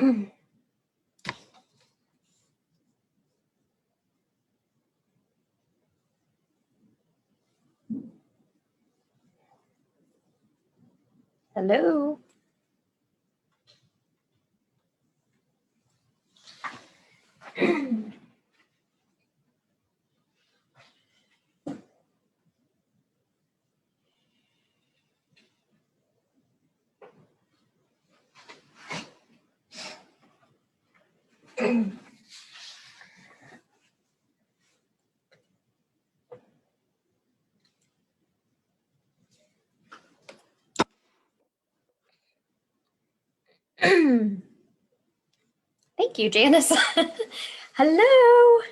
Hello. Thank you, Janice. Hello.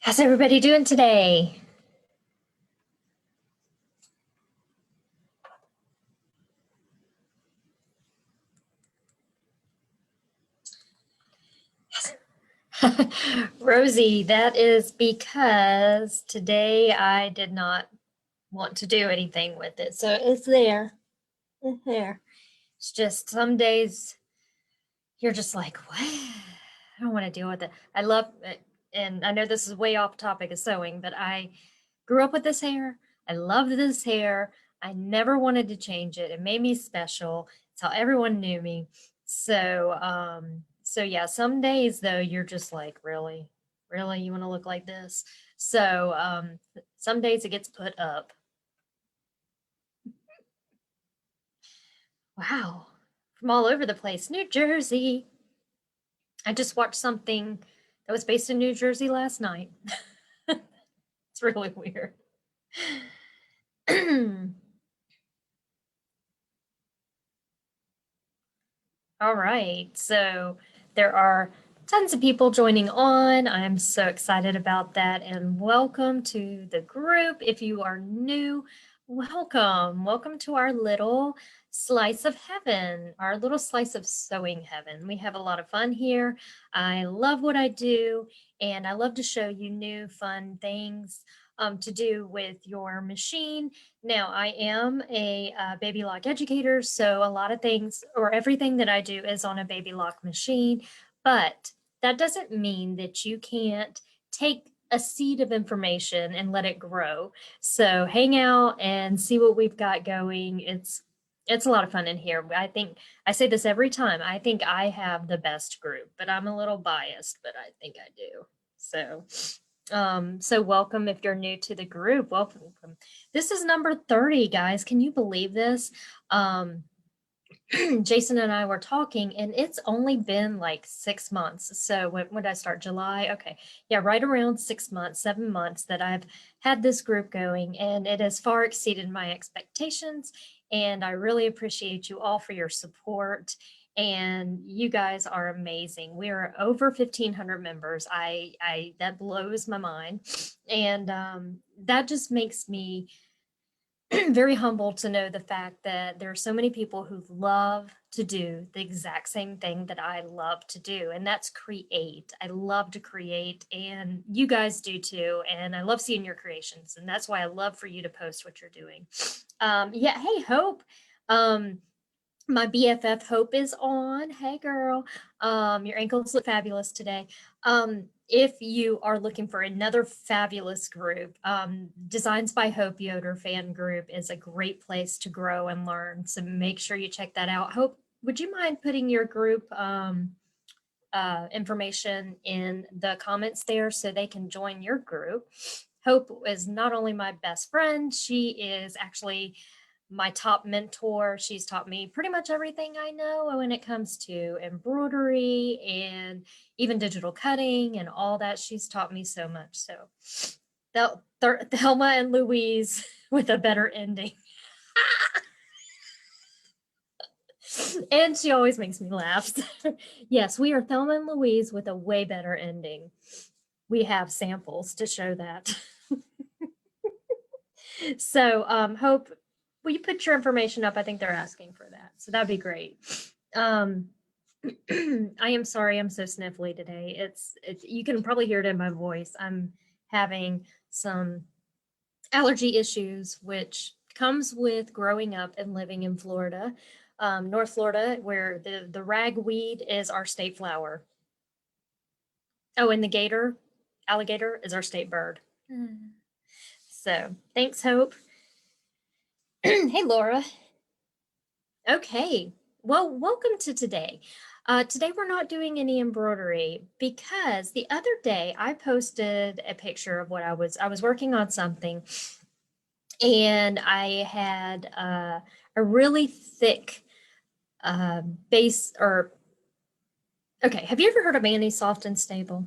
How's everybody doing today? Rosie, that is because today I did not want to do anything with it. So it's there. It's there. It's just some days you're just like, what? I don't want to deal with it. I love it. And I know this is way off topic of sewing, but I grew up with this hair. I love this hair. I never wanted to change it. It made me special. It's how everyone knew me. So yeah, some days though, you're just like, really, you want to look like this? So some days it gets put up. Wow, from all over the place. New Jersey. I just watched something that was based in New Jersey last night. It's really weird. All right, so there are tons of people joining on. I'm so excited about that, and welcome to the group. If you are new, welcome. Welcome to our little slice of heaven, our little slice of sewing heaven. We have a lot of fun here. I love what I do, and I love to show you new fun things to do with your machine. Now, I am a baby lock educator, so a lot of things or everything that I do is on a baby lock machine, but that doesn't mean that you can't take a seed of information and let it grow. So hang out and see what we've got going. It's a lot of fun in here. I think I say this every time. I think I have the best group, but I'm a little biased, but I think I do. So welcome if you're new to the group. Welcome. This is number 30, guys. Can you believe this? Jason and I were talking, and it's only been like 6 months. So when did I start? July? Okay. Yeah, right around 6 months, 7 months that I've had this group going, and it has far exceeded my expectations. And I really appreciate you all for your support. And you guys are amazing. We are over 1,500 members. I that blows my mind, and that just makes me very humbled to know the fact that there are so many people who love to do the exact same thing that I love to do, and that's create. I love to create, and you guys do too. And I love seeing your creations, and that's why I love for you to post what you're doing. Yeah, hey, Hope. My BFF Hope is on. Hey, girl. Your ankles look fabulous today. If you are looking for another fabulous group, Designs by Hope Yoder fan group is a great place to grow and learn. So make sure you check that out. Hope, would you mind putting your group information in the comments there so they can join your group? Hope is not only my best friend, she is actually my top mentor. She's taught me pretty much everything I know when it comes to embroidery and even digital cutting and all that. She's taught me so much. So Thelma and Louise with a better ending. And she always makes me laugh. Yes, we are Thelma and Louise with a way better ending. We have samples to show that. So Hope, will you put your information up? I think they're asking for that. So that'd be great. I am sorry I'm so sniffly today. It's you can probably hear it in my voice. I'm having some allergy issues, which comes with growing up and living in Florida. North Florida, where the ragweed is our state flower. Oh, and the alligator is our state bird. So thanks, Hope. Hey, Laura. Okay, well, welcome to today. Today we're not doing any embroidery because the other day I posted a picture of what I was working on something, and I had a really thick base or okay. Have you ever heard of Annie Soft and Stable?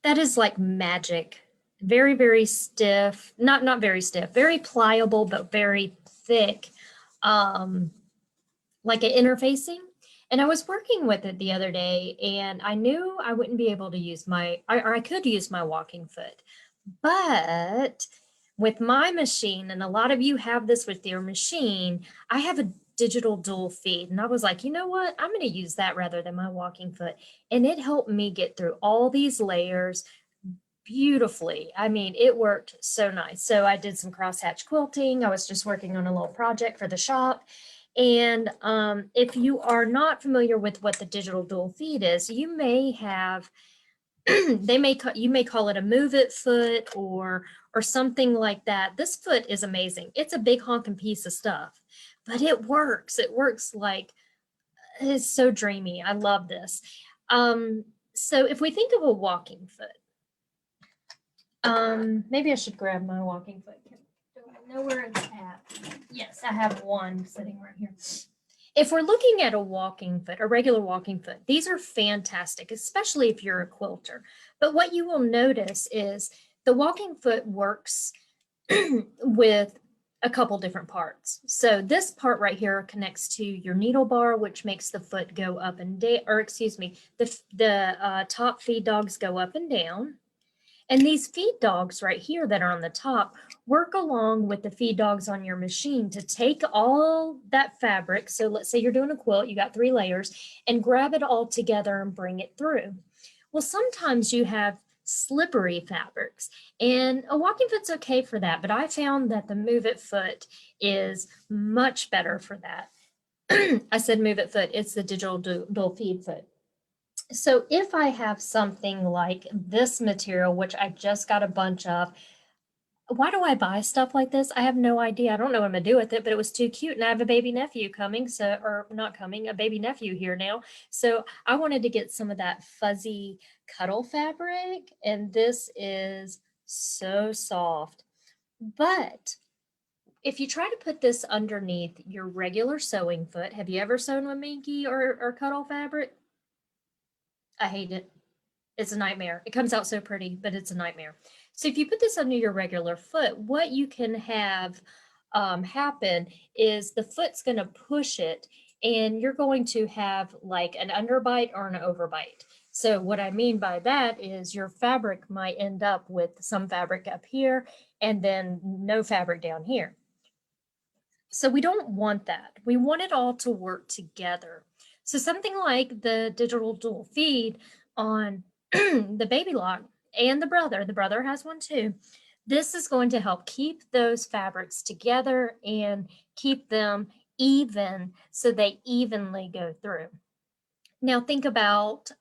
That is like magic. Very, very stiff. Not very stiff. Very pliable, but very thick. Like an interfacing. And I was working with it the other day, and I knew I wouldn't be able to use or I could use my walking foot. But with my machine, and a lot of you have this with your machine, I have a digital dual feed. And I was like, you know what? I'm going to use that rather than my walking foot. And it helped me get through all these layers beautifully. I mean, it worked so nice. So I did some crosshatch quilting. I was just working on a little project for the shop. And if you are not familiar with what the digital dual feed is, you may have you may call it a move it foot or something like that. This foot is amazing. It's a big honking piece of stuff, but it works. It works like it's so dreamy. I love this. So if we think of a walking foot, maybe I should grab my walking foot. Do I know where it's at? Yes, I have one sitting right here. If we're looking at a walking foot, a regular walking foot, these are fantastic, especially if you're a quilter. But what you will notice is the walking foot works with a couple different parts. So this part right here connects to your needle bar, which makes the foot go up and down, or excuse me, the top feed dogs go up and down. And these feed dogs right here that are on the top work along with the feed dogs on your machine to take all that fabric. So let's say you're doing a quilt, you got 3 layers, and grab it all together and bring it through. Well, sometimes you have slippery fabrics, and a walking foot's okay for that, but I found that the Move It foot is much better for that. I said Move It foot, it's the digital dual feed foot. So if I have something like this material, which I just got a bunch of, why do I buy stuff like this? I have no idea. I don't know what I'm gonna do with it, but it was too cute. And I have a baby nephew coming, or not coming, a baby nephew here now. So I wanted to get some of that fuzzy cuddle fabric. And this is so soft. But if you try to put this underneath your regular sewing foot, have you ever sewn with minky or cuddle fabric? I hate it. It's a nightmare. It comes out so pretty, but it's a nightmare. So if you put this under your regular foot, what you can have happen is the foot's going to push it, and you're going to have like an underbite or an overbite. So what I mean by that is your fabric might end up with some fabric up here and then no fabric down here. So we don't want that. We want it all to work together. So something like the digital dual feed on the Baby Lock and the brother has one too. This is going to help keep those fabrics together and keep them even so they evenly go through. Now think about,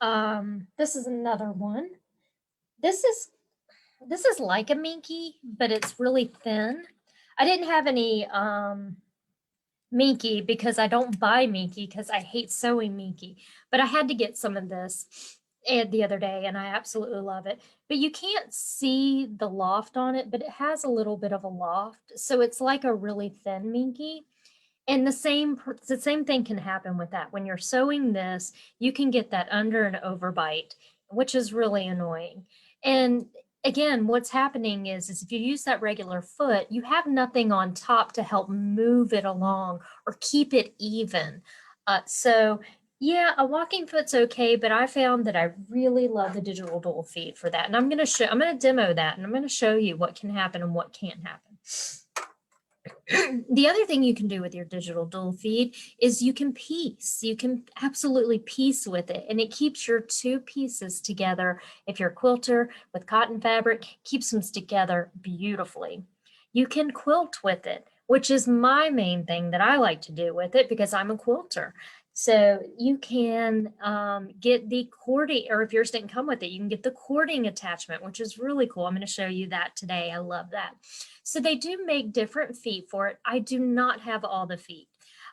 this is another one. This is like a minky, but it's really thin. I didn't have any minky because I don't buy minky because I hate sewing minky, but I had to get some of this the other day, and I absolutely love it. But you can't see the loft on it, but it has a little bit of a loft, so it's like a really thin minky. And the same thing can happen with that. When you're sewing this, you can get that under and overbite, which is really annoying. And again, what's happening is if you use that regular foot, you have nothing on top to help move it along or keep it even. So yeah, a walking foot's okay, but I found that I really love the digital dual feed for that. And I'm going to demo that, and I'm going to show you what can happen and what can't happen. The other thing you can do with your digital dual feed is you can piece. You can absolutely piece with it, and it keeps your 2 pieces together. If you're a quilter with cotton fabric, keeps them together beautifully. You can quilt with it. which is my main thing that I like to do with it because I'm a quilter. So you can get the cording, or if yours didn't come with it, you can get the cording attachment, which is really cool. I'm going to show you that today. I love that. So they do make different feet for it. I do not have all the feet.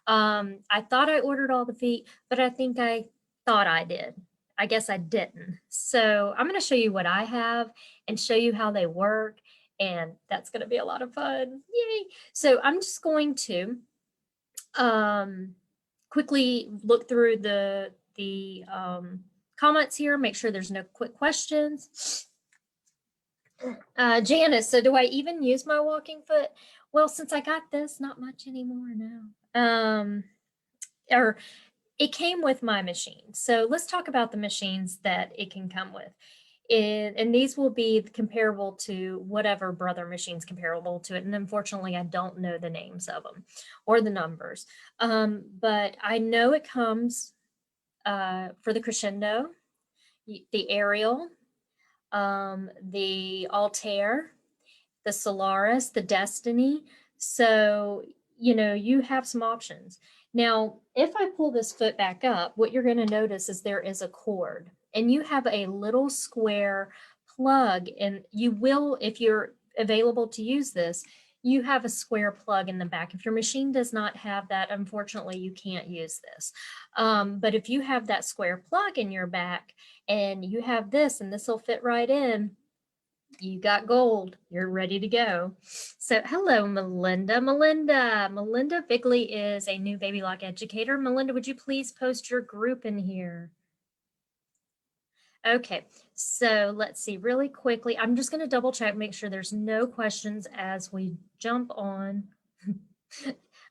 I thought I ordered all the feet, but I think I thought I did. I guess I didn't. So I'm going to show you what I have and show you how they work. And that's going to be a lot of fun. Yay. So I'm just going to quickly look through the comments here, make sure there's no quick questions. Janice, so do I even use my walking foot? Well, since I got this, not much anymore now. Or it came with my machine. So let's talk about the machines that it can come with. And these will be comparable to whatever Brother machine's comparable to it. And unfortunately, I don't know the names of them or the numbers. But I know it comes for the Crescendo, the Ariel, the Altair, the Solaris, the Destiny. So, you know, you have some options. Now, if I pull this foot back up, what you're going to notice is there is a cord, and you have a little square plug, and you will, if you're available to use this, you have a square plug in the back. If your machine does not have that, unfortunately, you can't use this. But if you have that square plug in your back and you have this, and this will fit right in, you got gold. You're ready to go. So hello, Melinda. Melinda Bigley is a new Baby Lock educator. Melinda, would you please post your group in here? Okay, so let's see really quickly. I'm just going to double check, make sure there's no questions as we jump on.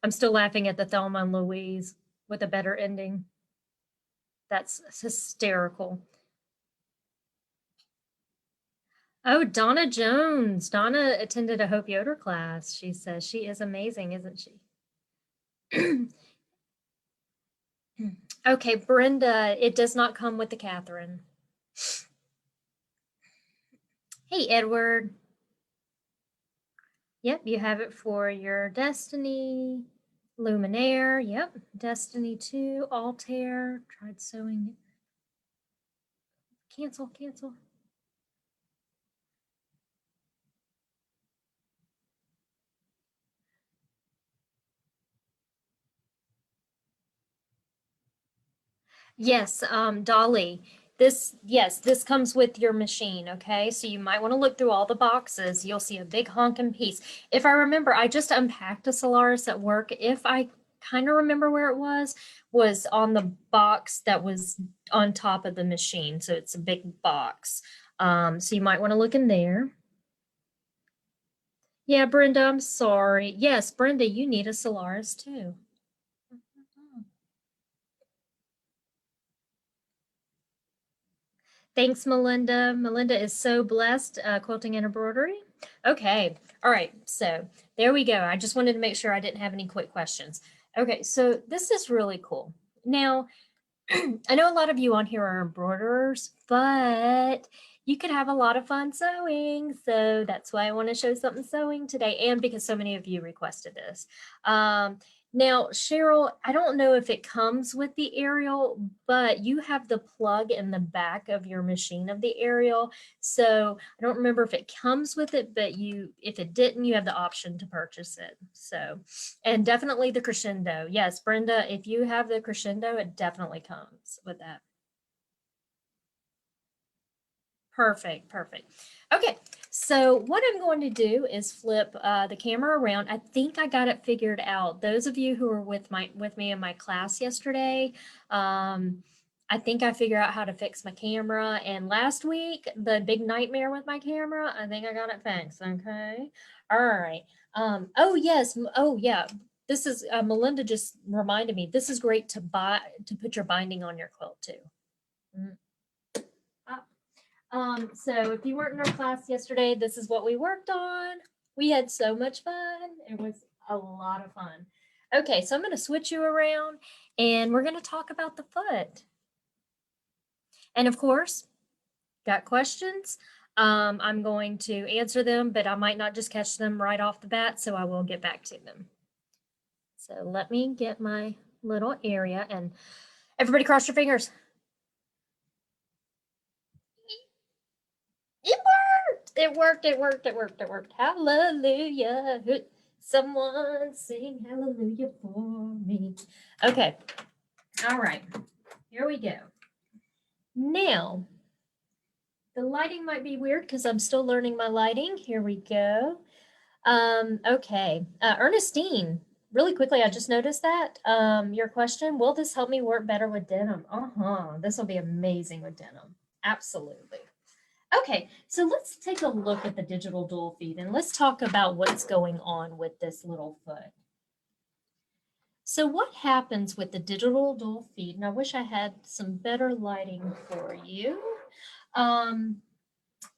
I'm still laughing at the Thelma and Louise with a better ending. That's hysterical. Oh, Donna Jones. Donna attended a Hope Yoder class. She says she is amazing, isn't she? Okay, Brenda, it does not come with the Catherine. Hey, Edward. Yep, you have it for your Destiny, Luminaire. Yep, Destiny 2, Altair. Tried sewing. Cancel. Yes, Dolly, this comes with your machine, okay? So you might want to look through all the boxes. You'll see a big honking piece. If I remember, I just unpacked a Solaris at work. If I kind of remember where it was on the box that was on top of the machine. So it's a big box. So you might want to look in there. Yeah, Brenda, I'm sorry. Yes, Brenda, you need a Solaris too. Thanks, Melinda. Melinda is so blessed, quilting and embroidery. Okay, all right, so there we go. I just wanted to make sure I didn't have any quick questions. Okay, so this is really cool. Now, I know a lot of you on here are embroiderers, but you could have a lot of fun sewing. So that's why I want to show something sewing today, and because so many of you requested this. Now, Cheryl, I don't know if it comes with the aerial, but you have the plug in the back of your machine of the aerial. So I don't remember if it comes with it, but if it didn't, you have the option to purchase it. So, and definitely the Crescendo. Yes, Brenda, if you have the Crescendo, it definitely comes with that. Perfect. Okay, so what I'm going to do is flip the camera around. I think I got it figured out. Those of you who were with me in my class yesterday, I think I figured out how to fix my camera. And last week, the big nightmare with my camera, I think I got it fixed. Okay, all right. Oh yes, oh yeah. This is Melinda just reminded me. This is great to put your binding on your quilt too. Mm. So if you weren't in our class yesterday, this is what we worked on. We had so much fun. It was a lot of fun. Okay, so I'm going to switch you around and we're going to talk about the foot. And of course, got questions. I'm going to answer them, but I might not just catch them right off the bat, so I will get back to them. So let me get my little area and everybody cross your fingers. It worked! It worked, it worked, it worked, it worked. Hallelujah. Someone sing hallelujah for me. Okay. All right. Here we go. Now, the lighting might be weird because I'm still learning my lighting. Here we go. Okay. Ernestine, really quickly, I just noticed that. Your question, will this help me work better with denim? This will be amazing with denim. Absolutely. Okay, so let's take a look at the digital dual feed and let's talk about what's going on with this little foot. So what happens with the digital dual feed, and I wish I had some better lighting for you,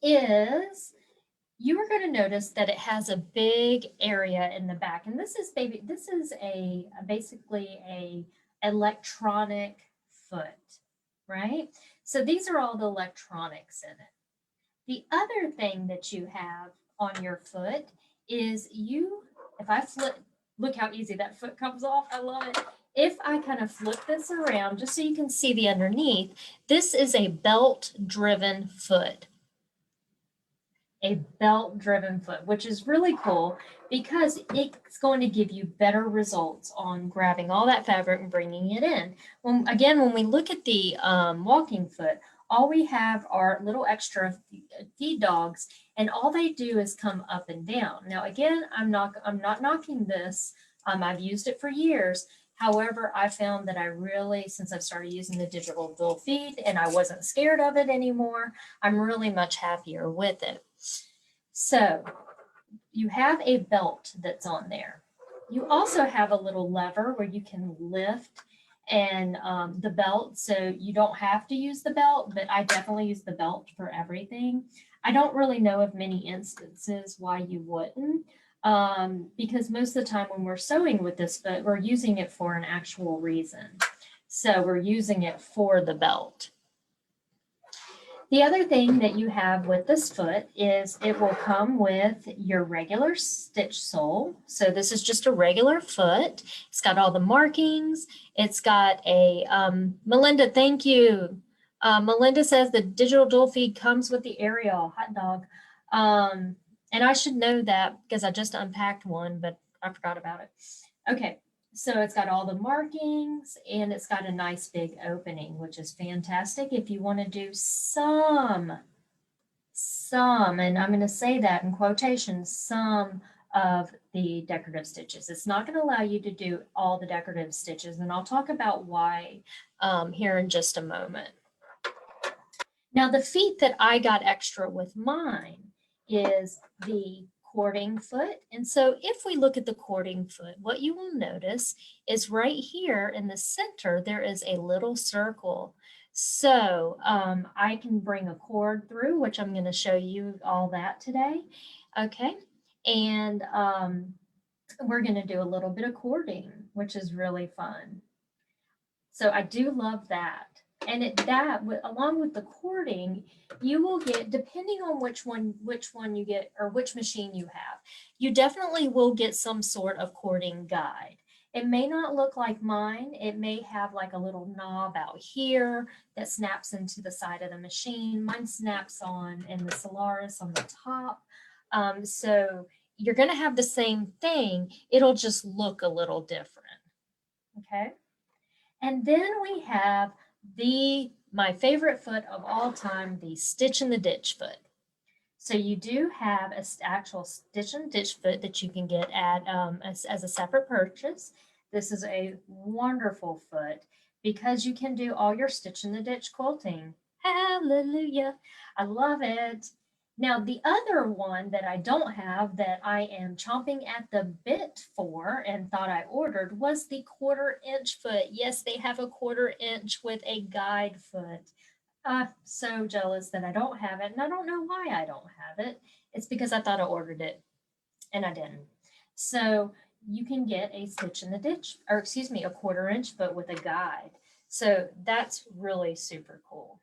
is you are going to notice that it has a big area in the back. And this is basically a electronic foot, right? So these are all the electronics in it. The other thing that you have on your foot is if I flip, look how easy that foot comes off. I love it. If I kind of flip this around, just so you can see the underneath, this is a belt-driven foot. A belt-driven foot, which is really cool because it's going to give you better results on grabbing all that fabric and bringing it in. When we look at the walking foot, all we have are little extra feed dogs, and all they do is come up and down. Now, again, I'm not knocking this. I've used it for years. However, I found that since I've started using the digital dual feed and I wasn't scared of it anymore, I'm really much happier with it. So you have a belt that's on there. You also have a little lever where you can lift and the belt, so you don't have to use the belt, but I definitely use the belt for everything. I don't really know of many instances why you wouldn't, because most of the time when we're sewing with this foot, we're using it for an actual reason. So we're using it for the belt. The other thing that you have with this foot is it will come with your regular stitch sole. So this is just a regular foot. It's got all the markings. It's got a, Melinda, thank you. Melinda says the digital dual feed comes with the Ariel hot dog. And I should know that because I just unpacked one, but I forgot about it. Okay. So it's got all the markings and it's got a nice big opening, which is fantastic if you want to do some, and I'm going to say that in quotations, some of the decorative stitches. It's not going to allow you to do all the decorative stitches, and I'll talk about why here in just a moment. Now, the feet that I got extra with mine is the cording foot. And so if we look at the cording foot, what you will notice is right here in the center, there is a little circle. So I can bring a cord through, which I'm going to show you all that today. Okay. And we're going to do a little bit of cording, which is really fun. So I do love that. And along with the cording, you will get, depending on which one you get or which machine you have, you definitely will get some sort of cording guide. It may not look like mine. It may have like a little knob out here that snaps into the side of the machine. Mine snaps on in the Solaris on the top. So you're going to have the same thing. It'll just look a little different. Okay. And then we have my favorite foot of all time, the Stitch in the Ditch foot. So you do have an actual Stitch in the Ditch foot that you can get at as a separate purchase. This is a wonderful foot because you can do all your Stitch in the Ditch quilting. Hallelujah. I love it. Now, the other one that I don't have that I am chomping at the bit for and thought I ordered was the 1/4 inch foot. Yes, they have a 1/4 inch with a guide foot. I'm so jealous that I don't have it, and I don't know why I don't have it. It's because I thought I ordered it, and I didn't. So you can get a Stitch in the Ditch, or excuse me, a 1/4 inch foot with a guide. So that's really super cool.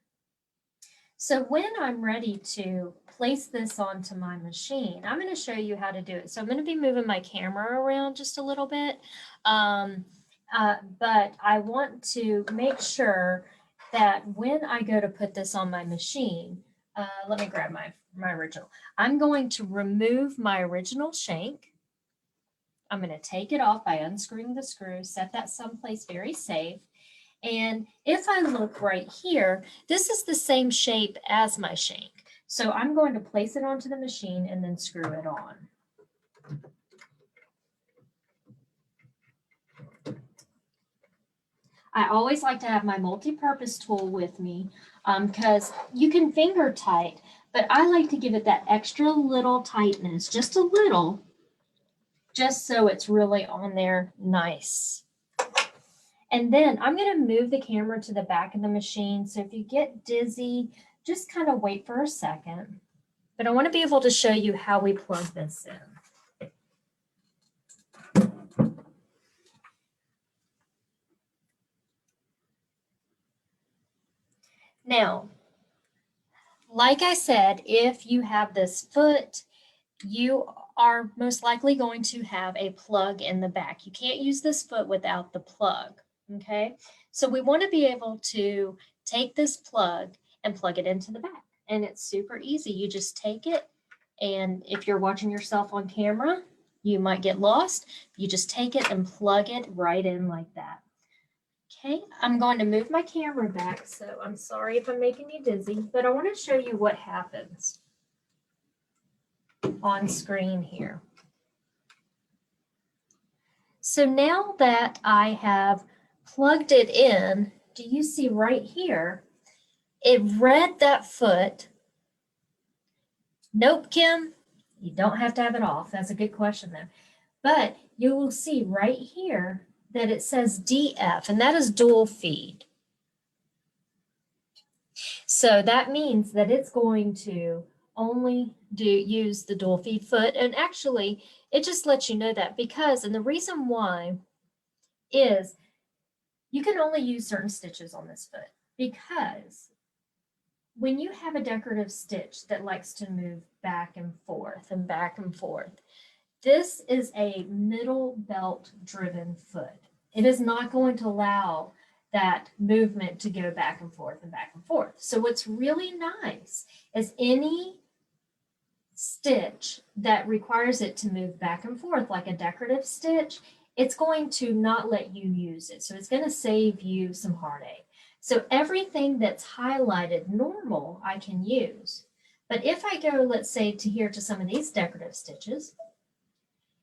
So when I'm ready to place this onto my machine, I'm going to show you how to do it. So I'm going to be moving my camera around just a little bit, but I want to make sure that when I go to put this on my machine, let me grab my original. I'm going to remove my original shank. I'm going to take it off by unscrewing the screw, set that someplace very safe. And if I look right here, this is the same shape as my shank. So I'm going to place it onto the machine and then screw it on. I always like to have my multi-purpose tool with me because you can finger tight, but I like to give it that extra little tightness, just a little, just so it's really on there nice. And then I'm going to move the camera to the back of the machine. So if you get dizzy, just kind of wait for a second. But I want to be able to show you how we plug this in. Now, like I said, if you have this foot, you are most likely going to have a plug in the back. You can't use this foot without the plug, okay? So we want to be able to take this plug and plug it into the back. And it's super easy. You just take it, and if you're watching yourself on camera, you might get lost. You just take it and plug it right in like that. Okay, I'm going to move my camera back, so I'm sorry if I'm making you dizzy, but I want to show you what happens on screen here. So now that I have plugged it in, do you see right here, it read that foot. Nope, Kim, you don't have to have it off. That's a good question though. But you will see right here that it says DF, and that is dual feed. So that means that it's going to only use the dual feed foot. And actually, it just lets you know that because, and the reason why is you can only use certain stitches on this foot because when you have a decorative stitch that likes to move back and forth and back and forth, this is a middle belt driven foot. It is not going to allow that movement to go back and forth and back and forth. So what's really nice is any stitch that requires it to move back and forth like a decorative stitch, it's going to not let you use it. So it's going to save you some heartache. So everything that's highlighted normal, I can use. But if I go, let's say, to here to some of these decorative stitches,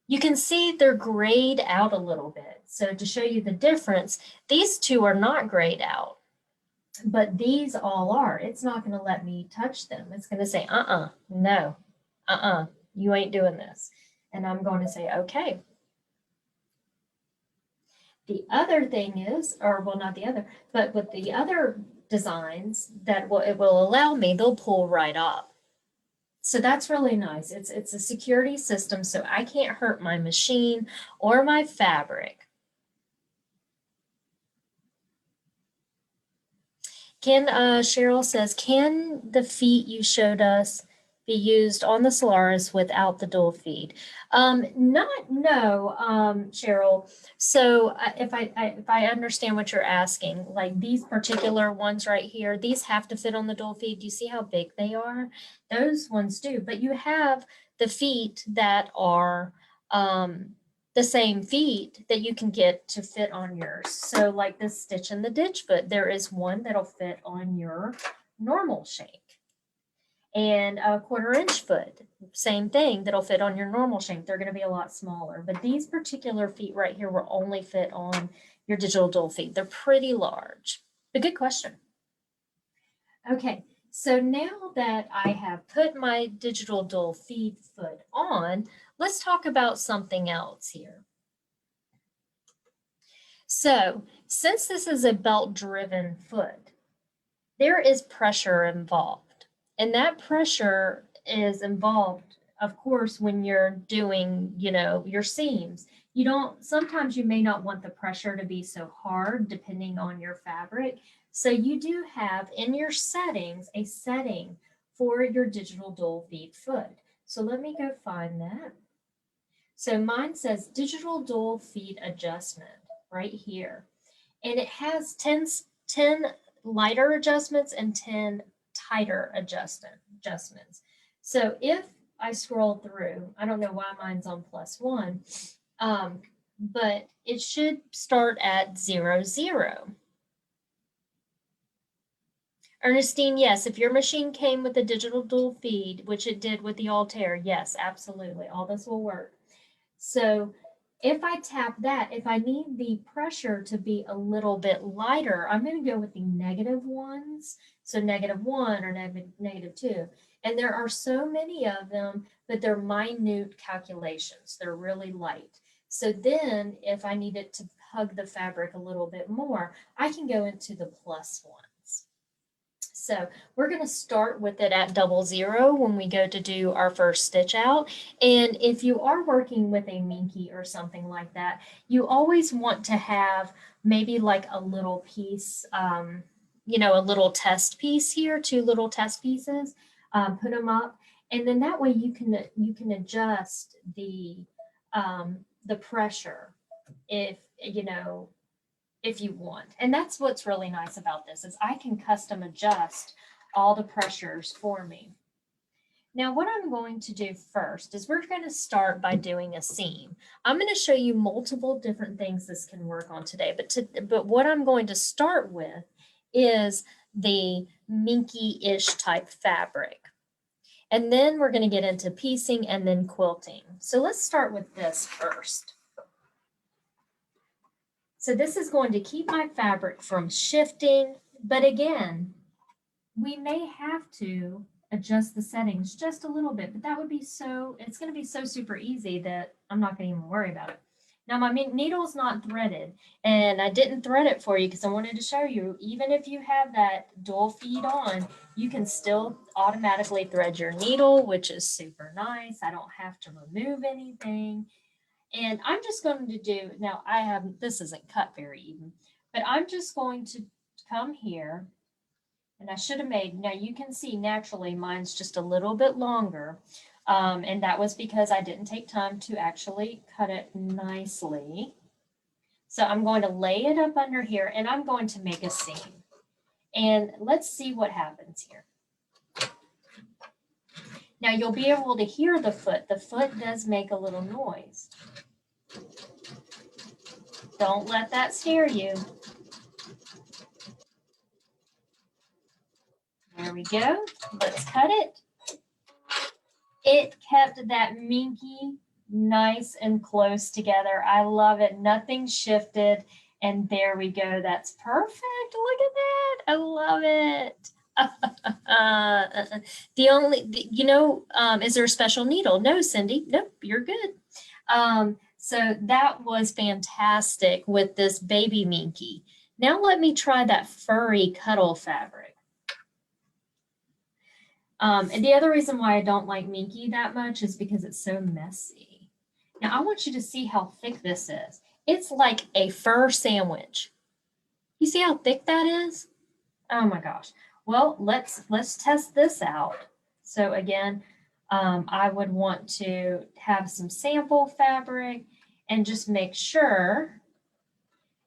you can see they're grayed out a little bit. So to show you the difference, these two are not grayed out, but these all are. It's not going to let me touch them. It's going to say, no, you ain't doing this. And I'm going to say, okay. The other thing is, or well, not the other, but with the other designs that it will allow me, they'll pull right up. So that's really nice. It's a security system, so I can't hurt my machine or my fabric. Cheryl says, can the feet you showed us be used on the Solaris without the dual feed? No, Cheryl. So if I understand what you're asking, like these particular ones right here, these have to fit on the dual feed. Do you see how big they are? Those ones do, but you have the feet that are the same feet that you can get to fit on yours. So like this Stitch in the Ditch foot, there is one that'll fit on your normal shank. And a 1/4 inch foot, same thing, that'll fit on your normal shank. They're going to be a lot smaller, but these particular feet right here will only fit on your digital dual feed. They're pretty large, but good question. Okay, so now that I have put my digital dual feed foot on, let's talk about something else here. So since this is a belt driven foot, there is pressure involved. And that pressure is involved of course, when you're doing, you know, your seams, you don't, sometimes you may not want the pressure to be so hard depending on your fabric. So you do have in your settings, a setting for your digital dual feed foot. So let me go find that. So mine says digital dual feed adjustment right here. And it has 10 lighter adjustments and 10 tighter adjustments. So if I scroll through, I don't know why mine's on +1, but it should start at 0, 0. Ernestine, yes, if your machine came with a digital dual feed, which it did with the Altair, yes, absolutely, all this will work. So if I tap that, if I need the pressure to be a little bit lighter, I'm going to go with the negative ones. So -1 or -2. And there are so many of them, but they're minute calculations. They're really light. So then if I need it to hug the fabric a little bit more, I can go into the +1s. So we're going to start with it at 00 when we go to do our first stitch out. And if you are working with a Minky or something like that, you always want to have maybe like a little piece, you know, a little test piece here, 2 little test pieces, put them up. And then that way you can adjust the pressure if, you know, if you want. And that's what's really nice about this is I can custom adjust all the pressures for me. Now what I'm going to do first is we're going to start by doing a seam. I'm going to show you multiple different things this can work on today, but what I'm going to start with is the Minky-ish type fabric. And then we're going to get into piecing and then quilting. So let's start with this first. So this is going to keep my fabric from shifting, but again, we may have to adjust the settings just a little bit, but that would be so, it's going to be so super easy that I'm not going to even worry about it. Now my needle is not threaded, and I didn't thread it for you because I wanted to show you, even if you have that dual feed on, you can still automatically thread your needle, which is super nice. I don't have to remove anything. And I'm just going to do, now this isn't cut very even, but I'm just going to come here, and I should have made, now you can see naturally mine's just a little bit longer. And that was because I didn't take time to actually cut it nicely. So I'm going to lay it up under here and I'm going to make a seam. And let's see what happens here. Now you'll be able to hear the foot. The foot does make a little noise. Don't let that scare you. There we go. Let's cut it. It kept that Minky nice and close together. I love it. Nothing shifted. And there we go. That's perfect. Look at that. I love it. Is there a special needle? No, Cindy. Nope, you're good. So that was fantastic with this baby Minky. Now let me try that furry cuddle fabric. And the other reason why I don't like Minky that much is because it's so messy. Now I want you to see how thick this is. It's like a fur sandwich. You see how thick that is? Oh my gosh. Well, let's test this out. So again, I would want to have some sample fabric and just make sure.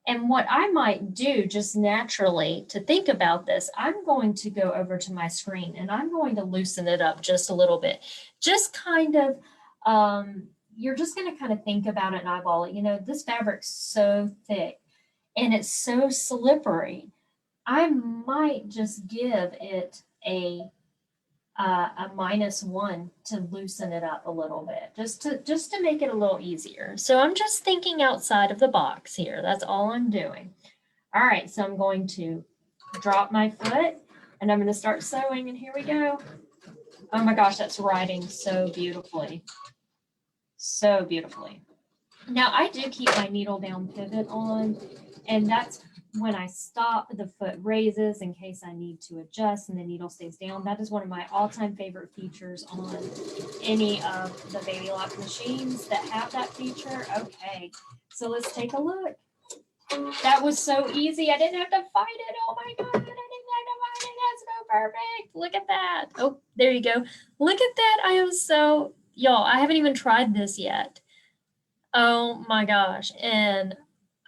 And what I might do just naturally to think about this, I'm going to go over to my screen and I'm going to loosen it up just a little bit. Just kind of, you're just going to kind of think about it and eyeball it. You know, this fabric's so thick and it's so slippery. I might just give it a -1 to loosen it up a little bit, just to make it a little easier. So I'm just thinking outside of the box here. That's all I'm doing. All right, so I'm going to drop my foot and I'm going to start sewing, and here we go. Oh my gosh, that's riding so beautifully. So beautifully. Now I do keep my needle down pivot on, and that's when I stop, the foot raises in case I need to adjust and the needle stays down. That is one of my all-time favorite features on any of the Baby Lock machines that have that feature. Okay, so let's take a look. That was so easy. I didn't have to fight it. Oh my God, I didn't have to fight it. That's so perfect. Look at that. Oh, there you go. Look at that. I am so, y'all, I haven't even tried this yet. Oh my gosh. And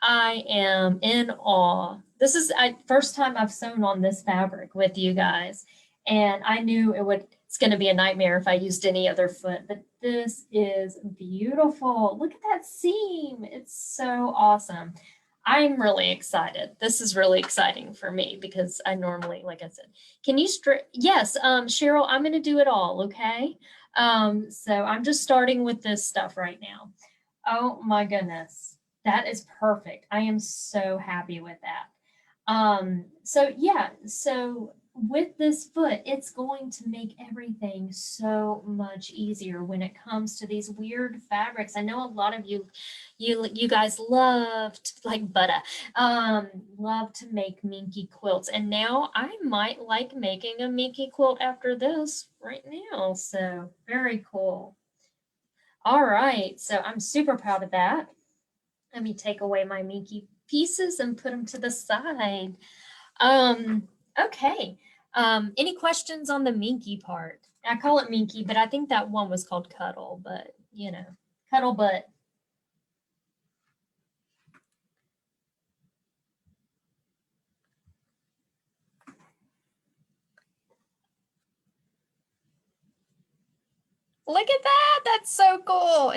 I am in awe. This is first time I've sewn on this fabric with you guys. And I knew it's going to be a nightmare if I used any other foot, but this is beautiful. Look at that seam. It's so awesome. I'm really excited. This is really exciting for me because I normally, like I said, can you yes, Cheryl, I'm going to do it all. Okay. So I'm just starting with this stuff right now. Oh my goodness. That is perfect. I am so happy with that. So yeah, so with this foot, it's going to make everything so much easier when it comes to these weird fabrics. I know a lot of you guys love to, like butter, love to make minky quilts. And now I might like making a minky quilt after this right now. So very cool. All right, so I'm super proud of that. Let me take away my minky pieces and put them to the side. Okay. Any questions on the minky part? I call it minky, but I think that one was called cuddle, but you know, cuddle butt. Look at that. That's so cool.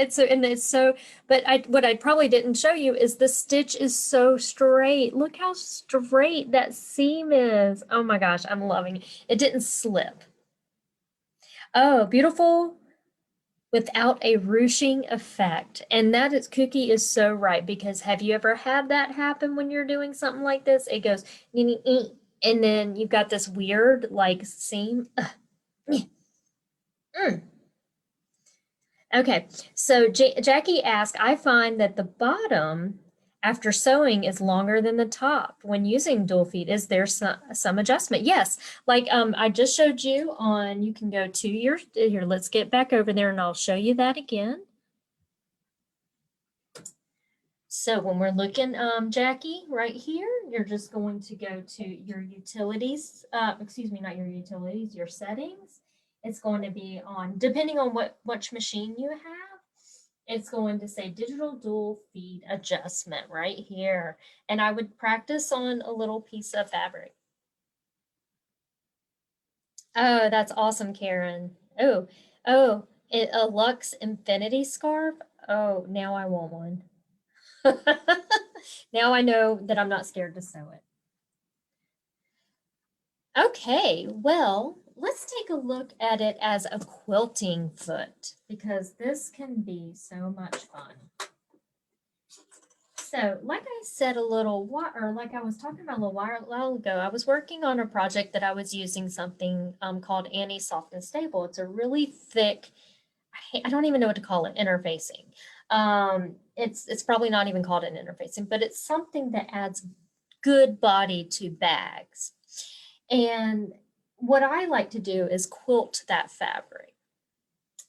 But what I probably didn't show you is the stitch is so straight. Look how straight that seam is. Oh my gosh, I'm loving it. It didn't slip. Oh, beautiful without a ruching effect. And that is Cookie is so right, because have you ever had that happen when you're doing something like this? It goes and then you've got this weird like seam. Mm. Okay, so Jackie asked, I find that the bottom after sewing is longer than the top when using dual feet. Is there some adjustment? Yes, like I just showed you on, you can go to here, let's get back over there and I'll show you that again. So when we're looking, Jackie, right here, you're just going to go to your utilities, excuse me, not your utilities, your settings. It's going to be on, depending on which machine you have, it's going to say digital dual feed adjustment right here. And I would practice on a little piece of fabric. Oh, that's awesome, Karen. Oh, a Luxe Infinity scarf. Oh, now I want one. Now I know that I'm not scared to sew it. Okay, well, let's take a look at it as a quilting foot because this can be so much fun. So, like I said like I was talking about a little while ago, I was working on a project that I was using something called Annie Soft and Stable. It's a really thick, I don't even know what to call it, interfacing. It's probably not even called an interfacing, but it's something that adds good body to bags. And what I like to do is quilt that fabric.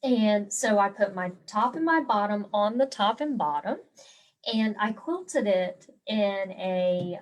And so I put my top and my bottom on the top and bottom, and I quilted it in a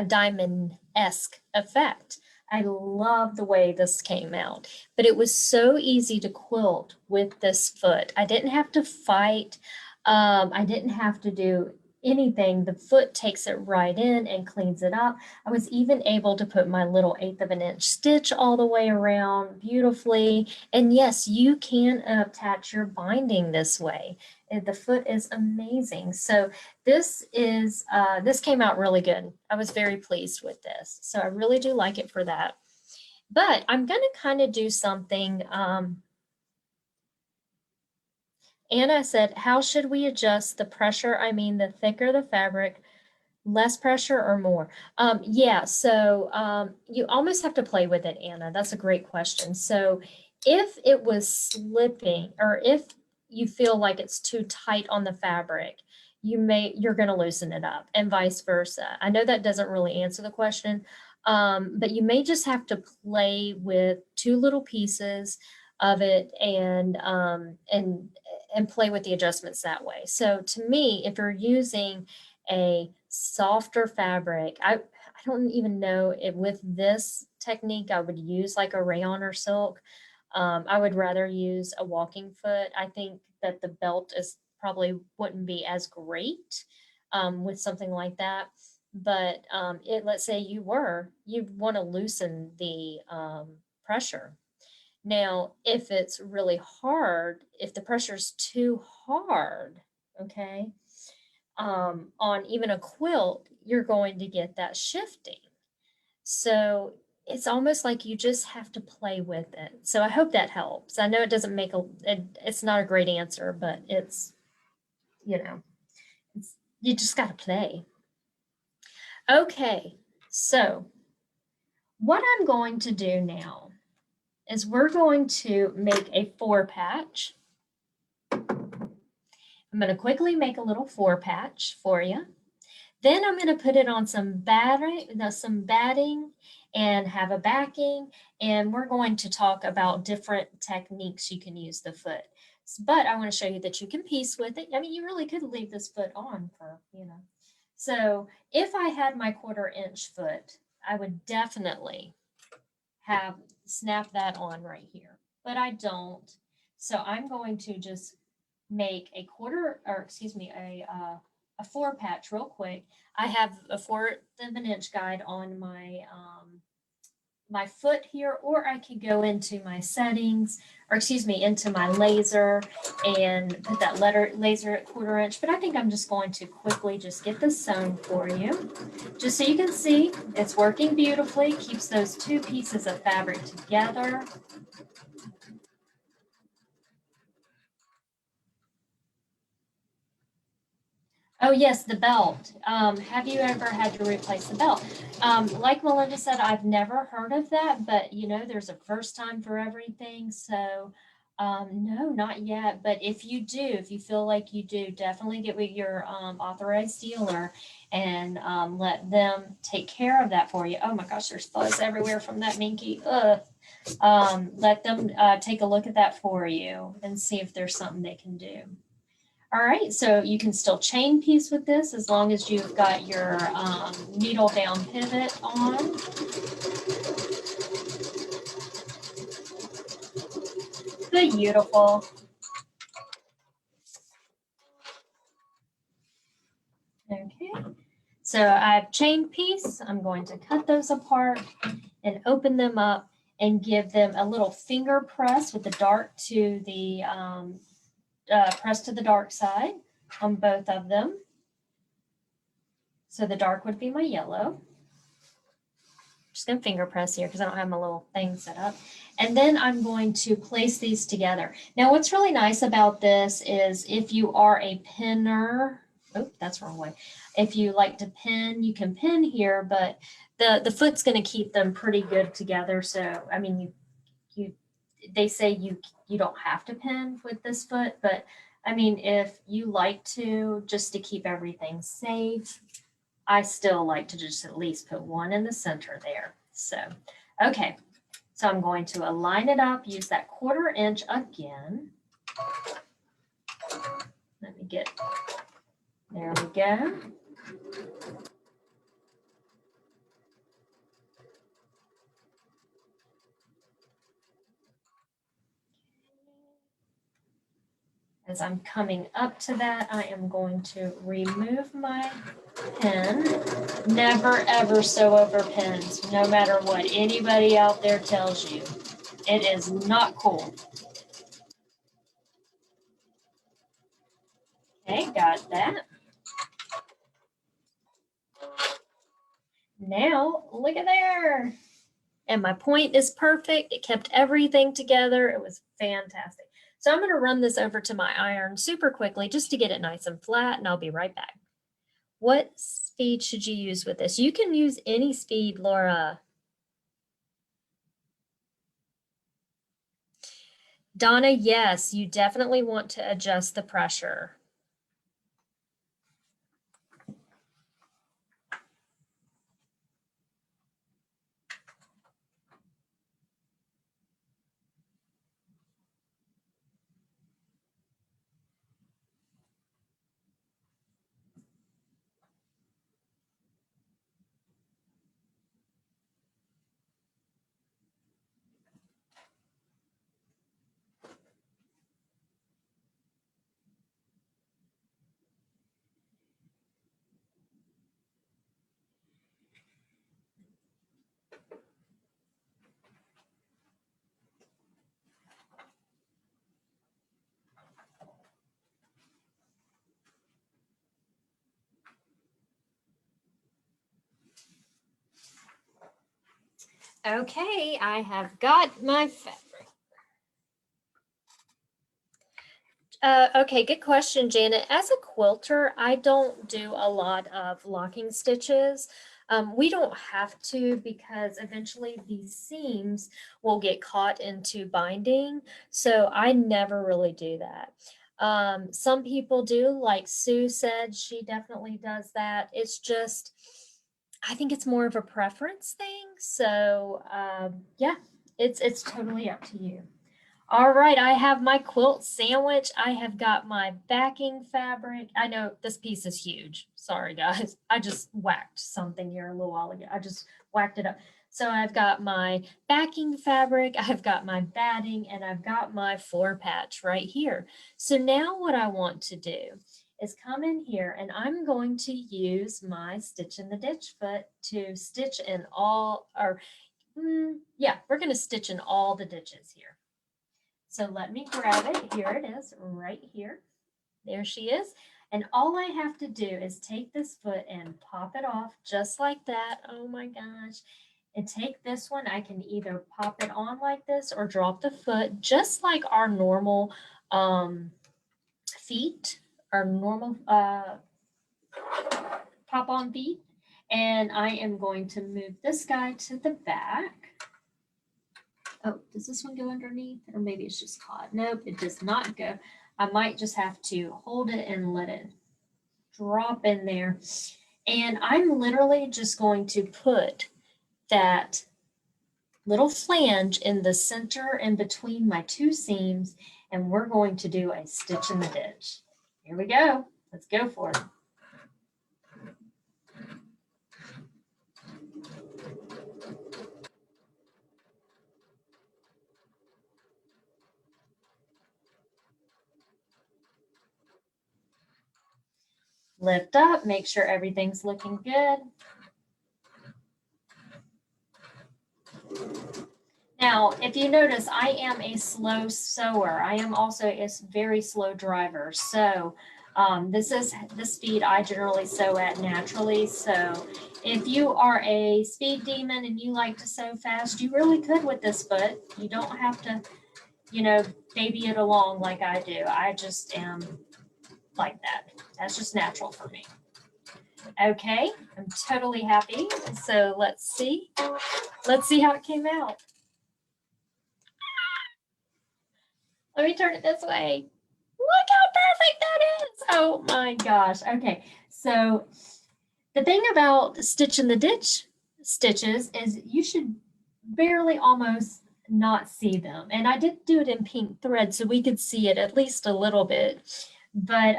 diamond-esque effect. I love the way this came out, but it was so easy to quilt with this foot. I didn't have to fight. I didn't have to do anything. The foot takes it right in and cleans it up. I was even able to put my little 1/8 of an inch stitch all the way around beautifully. And yes, you can attach your binding this way. The foot is amazing. So this came out really good. I was very pleased with this. So I really do like it for that. But I'm going to kind of do something. Anna said, how should we adjust the pressure? I mean, the thicker the fabric, less pressure or more? Yeah, so you almost have to play with it, Anna. That's a great question. So if it was slipping or if you feel like it's too tight on the fabric, you're going to loosen it up, and vice versa. I know that doesn't really answer the question, but you may just have to play with two little pieces of it and play with the adjustments that way. So to me, if you're using a softer fabric, I don't even know if with this technique I would use like a rayon or silk. I would rather use a walking foot. I think that the belt is probably wouldn't be as great with something like that. But let's say you want to loosen the pressure. Now, if it's really hard, if the pressure is too hard, okay, on even a quilt, you're going to get that shifting. So it's almost like you just have to play with it. So I hope that helps. I know it doesn't it's not a great answer, but it's, you just got to play. Okay, so what I'm going to do now is we're going to make a 4-patch. I'm going to quickly make a little 4-patch for you. Then I'm going to put it on some batting and have a backing, and we're going to talk about different techniques you can use the foot. But I want to show you that you can piece with it. I mean, you really could leave this foot on for, So if I had my 1/4-inch foot, I would definitely snap that on right here, but I don't. So I'm going to just make a 4-patch real quick. I have a 1/4 of an inch guide on my foot here, or I could go into my settings, or into my laser and put that laser at 1/4 inch. But I think I'm just going to quickly just get this sewn for you, just so you can see it's working beautifully, keeps those two pieces of fabric together. Oh yes, the belt. Have you ever had to replace the belt? Like Melinda said, I've never heard of that, but there's a first time for everything. So no, not yet. But if you feel like you do, definitely get with your authorized dealer and let them take care of that for you. Oh my gosh, there's fuzz everywhere from that Minky. Ugh. Let them take a look at that for you and see if there's something they can do. All right, so you can still chain piece with this as long as you've got your needle down pivot on. Beautiful. Okay, so I've chain piece. I'm going to cut those apart and open them up and give them a little finger press with the dark to the press to the dark side on both of them. So the dark would be my yellow. Just gonna finger press here because I don't have my little thing set up. And then I'm going to place these together. Now, what's really nice about this is if you are a pinner, oh, that's the wrong way. If you like to pin, you can pin here, but the foot's gonna keep them pretty good together. So, I mean, they say you don't have to pin with this foot, but I mean, if you like to, just to keep everything safe, I still like to just at least put one in the center there. So, okay. So I'm going to align it up, use that 1/4 inch again. Let me get, there we go. As I'm coming up to that, I am going to remove my pin. Never ever sew over pins, no matter what anybody out there tells you. It is not cool. Okay, got that. Now, look at there. And my point is perfect. It kept everything together. It was fantastic. So I'm going to run this over to my iron super quickly just to get it nice and flat, and I'll be right back. What speed should you use with this? You can use any speed, Laura. Donna, yes, you definitely want to adjust the pressure. Okay, I have got my fabric. Okay, good question, Janet. As a quilter, I don't do a lot of locking stitches. We don't have to because eventually these seams will get caught into binding. So I never really do that. Some people do, like Sue said, she definitely does that. It's just, I think it's more of a preference thing. So yeah, it's totally up to you. All right, I have my quilt sandwich. I have got my backing fabric. I know this piece is huge. Sorry, guys. I just whacked something here a little while ago. I just whacked it up. So I've got my backing fabric, I've got my batting, and I've got my floor patch right here. So now what I want to do is come in here and I'm going to use my Stitch in the Ditch foot to stitch in all, or yeah, we're going to stitch in all the ditches here. So let me grab it. Here it is, right here. There she is. And all I have to do is take this foot and pop it off just like that. Oh my gosh. And take this one. I can either pop it on like this or drop the foot just like our normal feet, our normal pop on feet. And I am going to move this guy to the back. Oh, does this one go underneath? Or maybe it's just caught. Nope, it does not go. I might just have to hold it and let it drop in there. And I'm literally just going to put that little flange in the center and between my two seams, and we're going to do a stitch in the ditch. Here we go. Let's go for it. Lift up, make sure everything's looking good. Now, if you notice, I am a slow sewer. I am also a very slow driver. So this is the speed I generally sew at naturally. So if you are a speed demon and you like to sew fast, you really could with this foot. You don't have to, you know, baby it along like I do. I just am like that. That's just natural for me. Okay, I'm totally happy. So let's see. Let's see how it came out. Let me turn it this way. Look how perfect that is. Oh my gosh. Okay. So the thing about Stitch in the Ditch stitches is you should barely almost not see them. And I did do it in pink thread so we could see it at least a little bit. But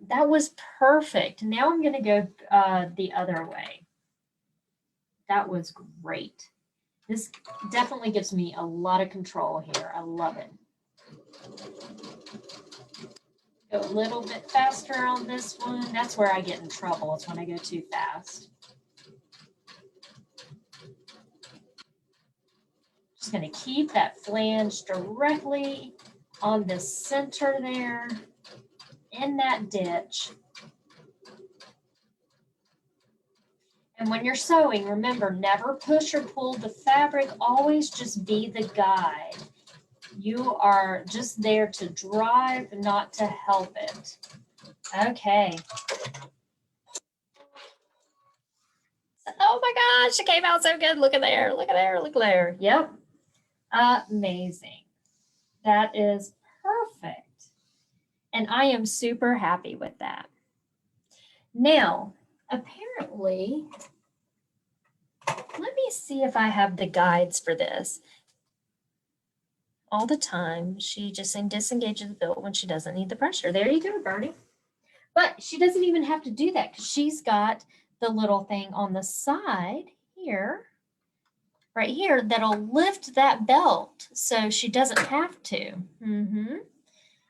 that was perfect. Now I'm going to go the other way. That was great. This definitely gives me a lot of control here. I love it. Go a little bit faster on this one. That's where I get in trouble. It's when I go too fast. Just going to keep that flange directly on the center there in that ditch. And when you're sewing, remember, never push or pull the fabric. Always just be the guide. You are just there to drive, not to help it. Okay. Oh my gosh, it came out so good. Look at there, look at there, look there. Yep. Amazing. That is perfect. And I am super happy with that. Now, apparently, let me see if I have the guides for this. All the time, she just disengages the bill when she doesn't need the pressure. There you go, Bernie. But she doesn't even have to do that because she's got the little thing on the side here, right here, that'll lift that belt so she doesn't have to.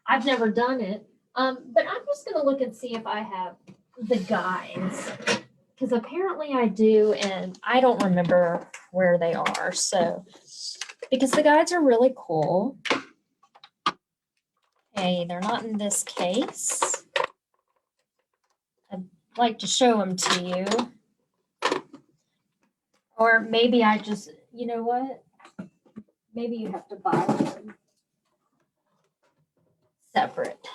I've never done it, but I'm just going to look and see if I have the guides because apparently I do, and I don't remember where they are. So, because the guides are really cool. Okay, they're not in this case. I'd like to show them to you. Or maybe I just, you know what? Maybe you have to buy one separate.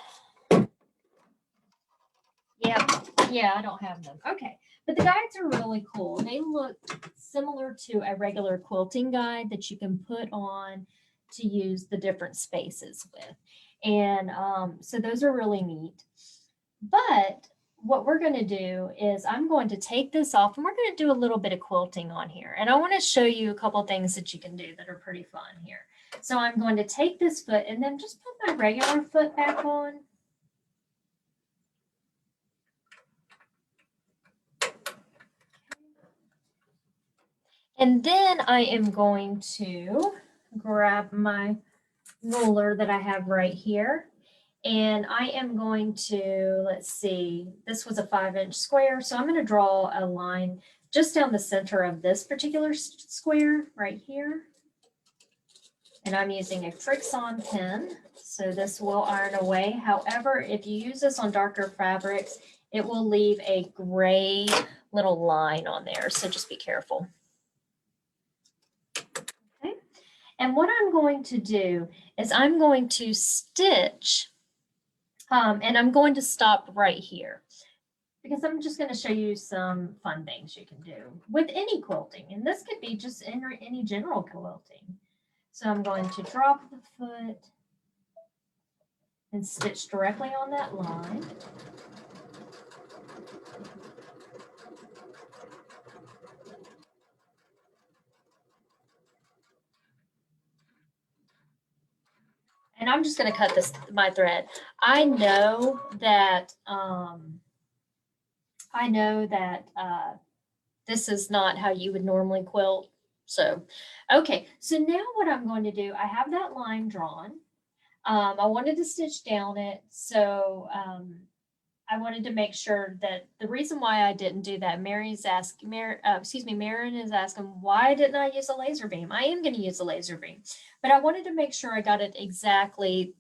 Yep. Yeah, I don't have them. Okay. But the guides are really cool. They look similar to a regular quilting guide that you can put on to use the different spaces with. And so those are really neat. But what we're going to do is I'm going to take this off and we're going to do a little bit of quilting on here. And I want to show you a couple things that you can do that are pretty fun here. So I'm going to take this foot and then just put my regular foot back on. And then I am going to grab my ruler that I have right here. And I am going to, let's see, this was a 5-inch square. So I'm going to draw a line just down the center of this particular square right here. And I'm using a Frixon pen. So this will iron away. However, if you use this on darker fabrics, it will leave a gray little line on there. So just be careful. Okay. And what I'm going to do is I'm going to stitch and I'm going to stop right here because I'm just going to show you some fun things you can do with any quilting. And this could be just any general quilting. So I'm going to drop the foot and stitch directly on that line. And I'm just going to cut my thread. I know that this is not how you would normally quilt. So, okay. So now what I'm going to do, I have that line drawn. I wanted to stitch down it. So I wanted to make sure that the reason why I didn't do that, Marin is asking, why didn't I use a laser beam? I am going to use a laser beam, but I wanted to make sure I got it exactly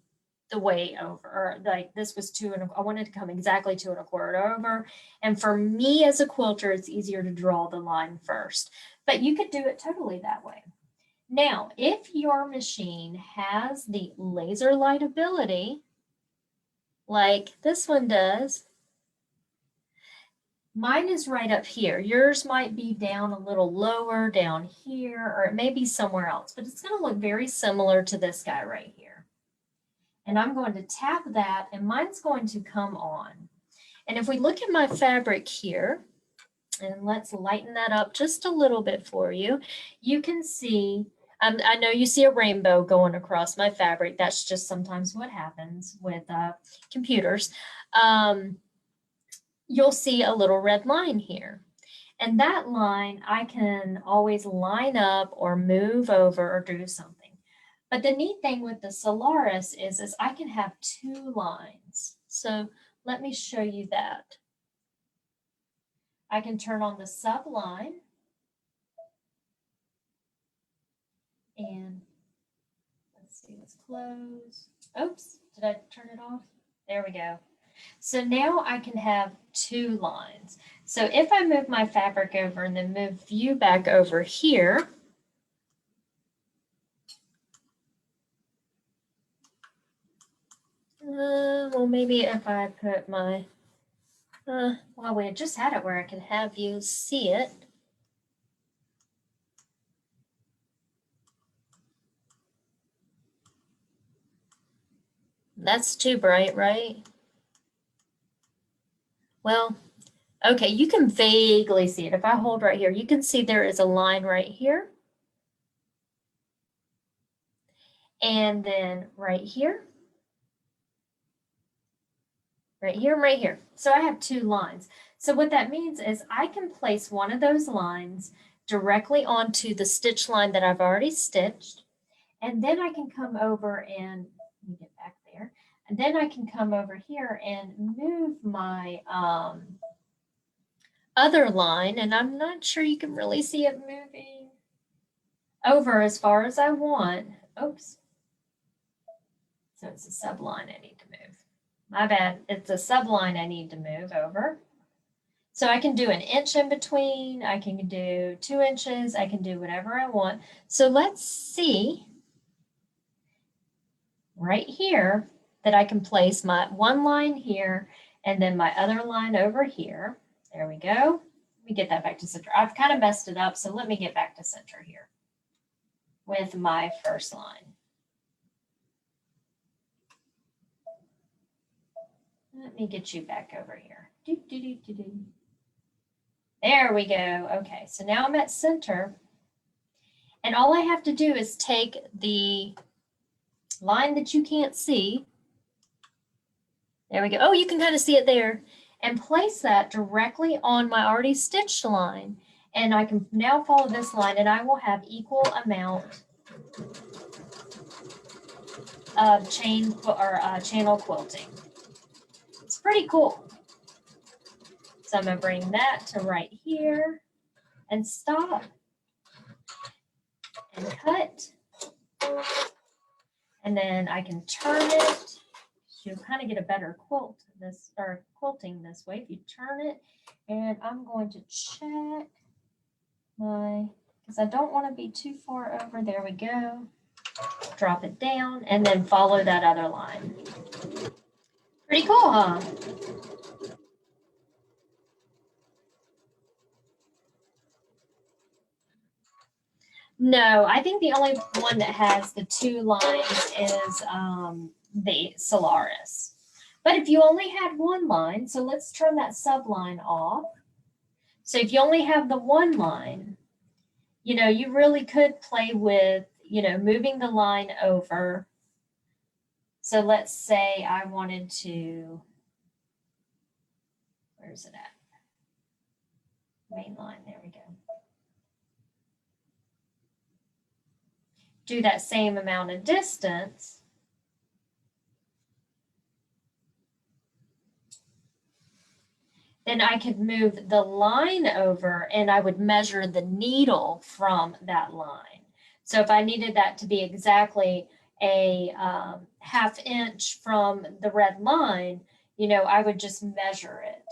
the way over, or like this was I wanted to come exactly 2 1/4 over. And for me as a quilter, it's easier to draw the line first, but you could do it totally that way. Now, if your machine has the laser light ability, like this one does, mine is right up here. Yours might be down a little lower down here, or it may be somewhere else, but it's going to look very similar to this guy right here. And I'm going to tap that and mine's going to come on. And if we look at my fabric here, and let's lighten that up just a little bit for you, you can see, I know you see a rainbow going across my fabric. That's just sometimes what happens with computers. You'll see a little red line here. And that line I can always line up or move over or do something. But the neat thing with the Solaris is I can have 2 lines. So let me show you that. I can turn on the sub line. And let's see, let's close. Oops, did I turn it off? There we go. So now I can have 2 lines. So if I move my fabric over and then move view back over here, well, maybe if I put my, well, we just had it where I can have you see it. That's too bright, right? Well, okay, you can vaguely see it. If I hold right here, you can see there is a line right here. And then right here. Right here and right here. So I have 2 lines. So what that means is I can place one of those lines directly onto the stitch line that I've already stitched. And then I can come over and, let me get back there. And then I can come over here and move my other line. And I'm not sure you can really see it moving over as far as I want. Oops. So it's a sub line I need to move. My bad. It's a subline I need to move over. So I can do an inch in between, I can do 2 inches, I can do whatever I want. So let's see right here that I can place my one line here and then my other line over here. There we go. Let me get that back to center. I've kind of messed it up, so let me get back to center here with my first line. Let me get you back over here. There we go. Okay, so now I'm at center. And all I have to do is take the line that you can't see. There we go. Oh, you can kind of see it there. And place that directly on my already stitched line. And I can now follow this line and I will have equal amount of channel quilting. It's pretty cool. So I'm going to bring that to right here and stop and cut. And then I can turn it. You'll kind of get a better quilting this way if you turn it. And I'm going to check because I don't want to be too far over. There we go. Drop it down and then follow that other line. Pretty cool, huh? No, I think the only one that has the 2 lines is the Solaris. But if you only had 1 line, so let's turn that sub line off. So if you only have the 1 line, you know, you really could play with, you know, moving the line over. So let's say I wanted to, where's it at? Main line, there we go. Do that same amount of distance. Then I could move the line over and I would measure the needle from that line. So if I needed that to be exactly a ½ inch from the red line, you know, I would just measure it.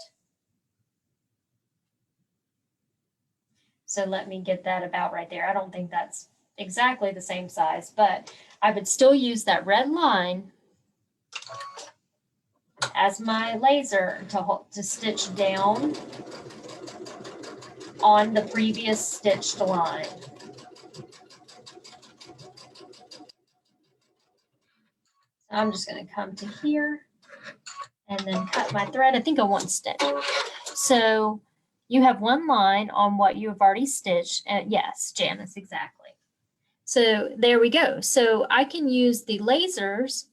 So let me get that about right there. I don't think that's exactly the same size, but I would still use that red line as my laser to stitch down on the previous stitched line. So I'm just going to come to here and then cut my thread. I think I want stitch. So you have 1 line on what you have already stitched. Yes, Janice, exactly. So there we go. So I can use the lasers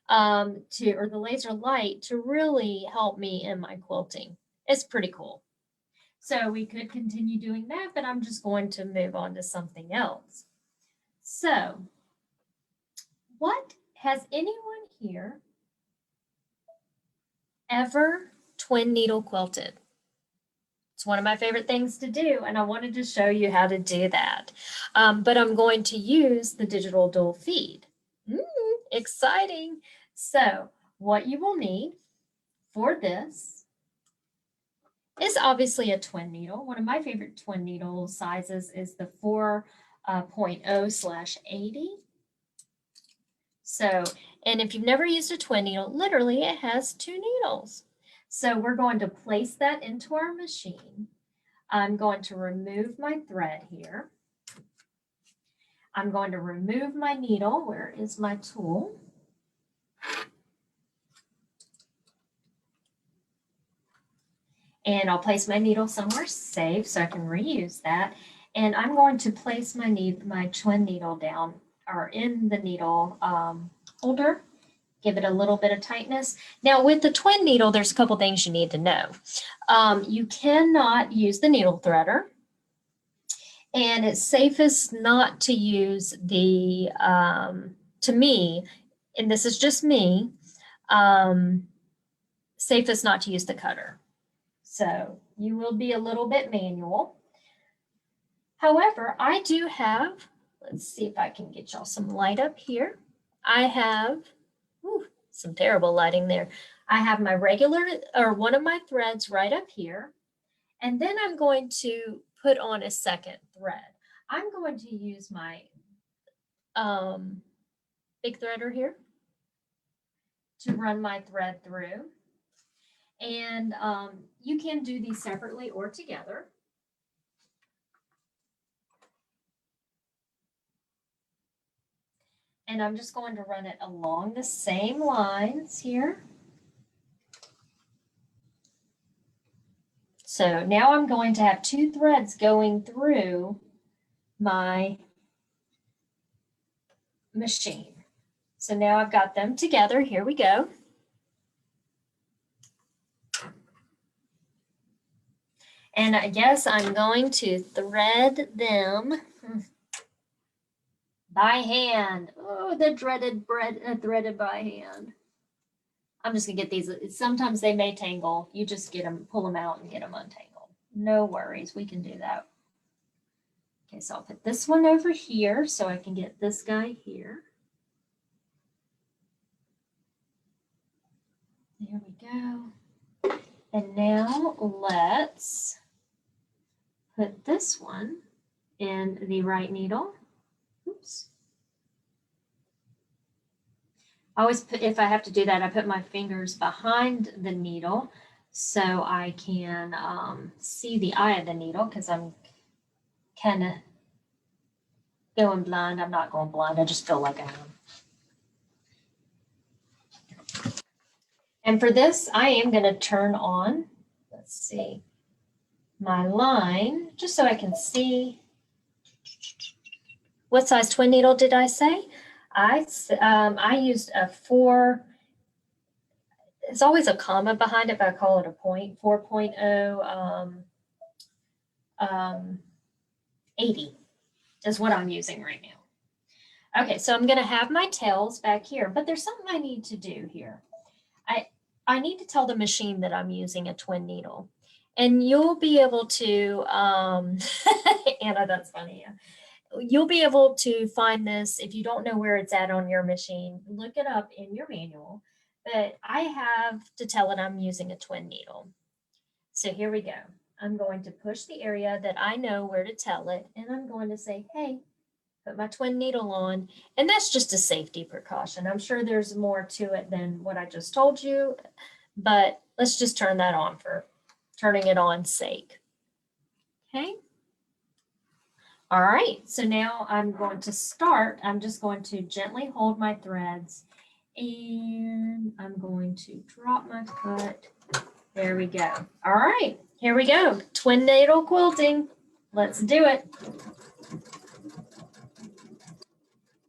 or the laser light to really help me in my quilting. It's pretty cool. So we could continue doing that, but I'm just going to move on to something else. So has anyone here ever twin needle quilted? It's one of my favorite things to do, and I wanted to show you how to do that. But I'm going to use the digital dual feed. Exciting. So what you will need for this is obviously a twin needle. One of my favorite twin needle sizes is the 4.0/80. So, and if you've never used a twin needle, literally it has 2 needles. So we're going to place that into our machine. I'm going to remove my thread here. I'm going to remove my needle. Where is my tool? And I'll place my needle somewhere safe so I can reuse that. And I'm going to place my twin needle down or in the needle holder. Give it a little bit of tightness. Now with the twin needle, there's a couple things you need to know. You cannot use the needle threader. And it's safest not to use the, to me, and this is just me, safest not to use the cutter. So you will be a little bit manual. However, I do have, let's see if I can get y'all some light up here. I have some terrible lighting there. I have my regular, or one of my threads right up here. And then I'm going to put on a second thread. I'm going to use my big threader here to run my thread through. And you can do these separately or together. And I'm just going to run it along the same lines here. So now I'm going to have two threads going through my machine. So now I've got them together. Here we go. And I guess I'm going to thread them by hand. Oh, the dreaded threaded by hand. I'm just gonna get these. Sometimes they may tangle. You just get them, pull them out and get them untangled. No worries, we can do that. Okay, so I'll put this one over here so I can get this guy here. There we go. And now let's put this one in the right needle. Oops. I always put, if I have to do that, I put my fingers behind the needle so I can see the eye of the needle, because I'm kind of going blind. I'm not going blind. I just feel like I am. And for this, I am going to turn on, let's see, my line, just so I can see. What size twin needle did I say? I used a 4, it's always a comma behind it, but I call it a point, 4.0 80 is what I'm using right now. Okay, so I'm going to have my tails back here, but there's something I need to do here. I need to tell the machine that I'm using a twin needle, and you'll be able to, Anna, that's funny. Yeah. You'll be able to find this if you don't know where it's at on your machine. Look it up in your manual, but I have to tell it I'm using a twin needle. So here we go. I'm going to push the area that I know where to tell it, and I'm going to say, hey, put my twin needle on. And that's just a safety precaution. I'm sure there's more to it than what I just told you, but let's just turn that on for turning it on sake. Okay. All right, so now I'm going to start. I'm just going to gently hold my threads, and I'm going to drop my foot. There we go. All right, here we go. Twin needle quilting. Let's do it.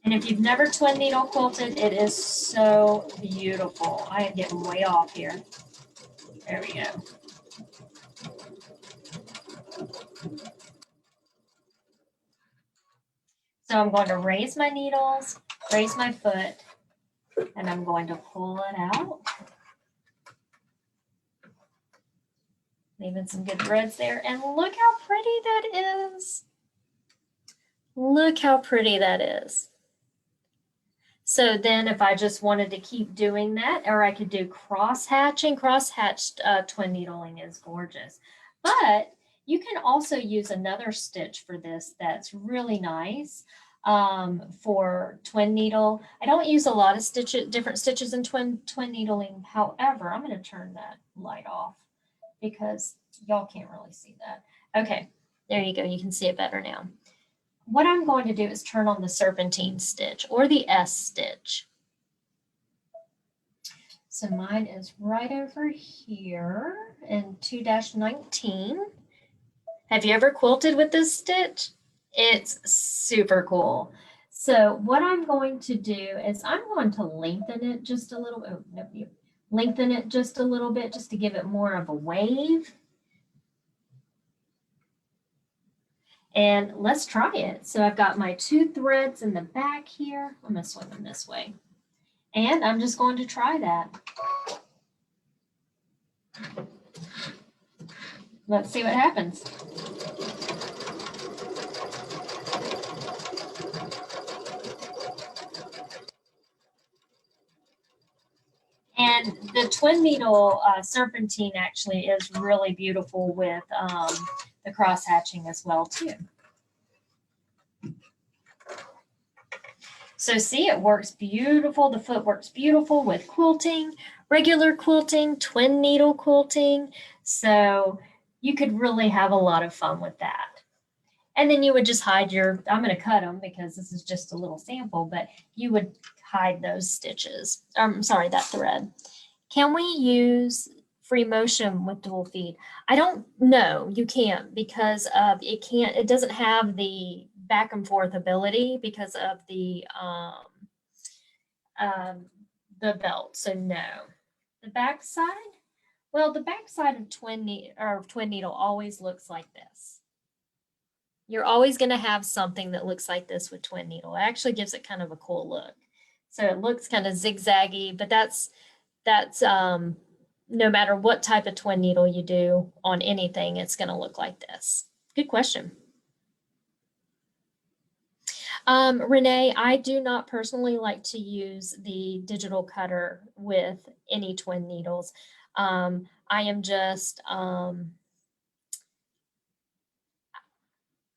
And if you've never twin needle quilted, it is so beautiful. I am getting way off here. There we go. So I'm going to raise my needles, raise my foot, and I'm going to pull it out. Leaving some good threads there. And look how pretty that is. Look how pretty that is. So then if I just wanted to keep doing that, or I could do cross hatching, cross-hatched twin needling is gorgeous. But you can also use another stitch for this that's really nice for twin needle. I don't use a lot of different stitches in twin needling. However, I'm going to turn that light off because y'all can't really see that. Okay, there you go. You can see it better now. What I'm going to do is turn on the serpentine stitch or the S stitch. So mine is right over here in 2-19. Have you ever quilted with this stitch? It's super cool. So what I'm going to do is I'm going to lengthen it just a little. Oh, no, lengthen it just a little bit just to give it more of a wave. And let's try it. So I've got my 2 threads in the back here. I'm going to swing them this way. And I'm just going to try that. Let's see what happens. And the twin needle serpentine actually is really beautiful with the cross hatching as well too. So see, it works beautiful. The foot works beautiful with quilting, regular quilting, twin needle quilting. So you could really have a lot of fun with that. And then you would just hide your, I'm going to cut them because this is just a little sample, but you would hide those stitches. I'm sorry, that thread. Can we use free motion with dual feed? I don't know. You can't because of it doesn't have the back and forth ability because of the belt. So no. The back side, well, the back side of twin needle always looks like this. You're always going to have something that looks like this with twin needle. It actually gives it kind of a cool look. So it looks kind of zigzaggy, but that's no matter what type of twin needle you do on anything, it's going to look like this. Good question. Renee, I do not personally like to use the digital cutter with any twin needles. I am just,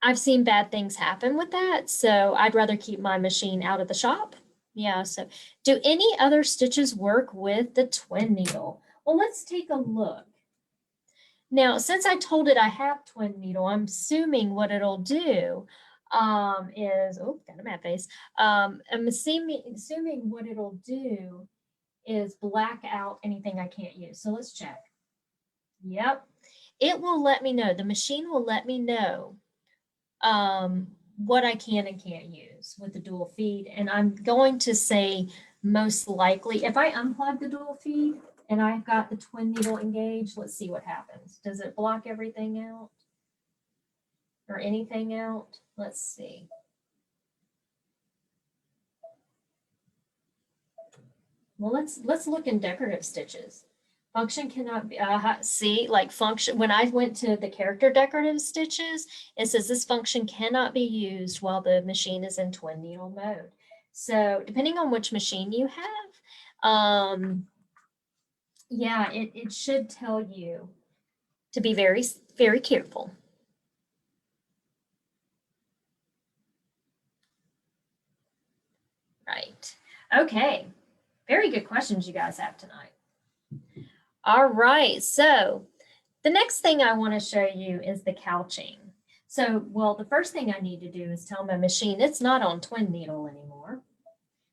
I've seen bad things happen with that, so I'd rather keep my machine out of the shop. Yeah, so do any other stitches work with the twin needle? Well, let's take a look. Now, since I told it I have twin needle, I'm assuming what it'll do is, oh, got a mad face. I'm assuming what it'll do is black out anything I can't use. So let's check. Yep, it will let me know. The machine will let me know what I can and can't use with the dual feed. And I'm going to say most likely, if I unplug the dual feed and I've got the twin needle engaged, let's see what happens. Does it block everything out or anything out? Let's see. Well, let's look in decorative stitches. Function cannot be, see, like function, when I went to the character decorative stitches, it says this function cannot be used while the machine is in twin needle mode. So depending on which machine you have, yeah, it should tell you to be very, very careful. Right. Okay. Very good questions you guys have tonight. All right, so the next thing I want to show you is the couching. So, well, the first thing I need to do is tell my machine it's not on twin needle anymore.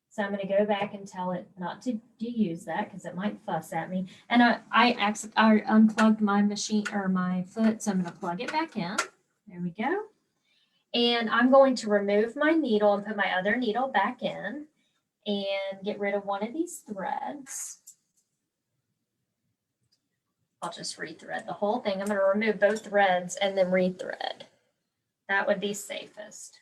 So I'm going to go back and tell it not to use that because it might fuss at me. And I unplugged my machine or my foot, so I'm going to plug it back in. There we go. And I'm going to remove my needle and put my other needle back in and get rid of one of these threads. I'll just rethread the whole thing. I'm going to remove both threads and then rethread. That would be safest.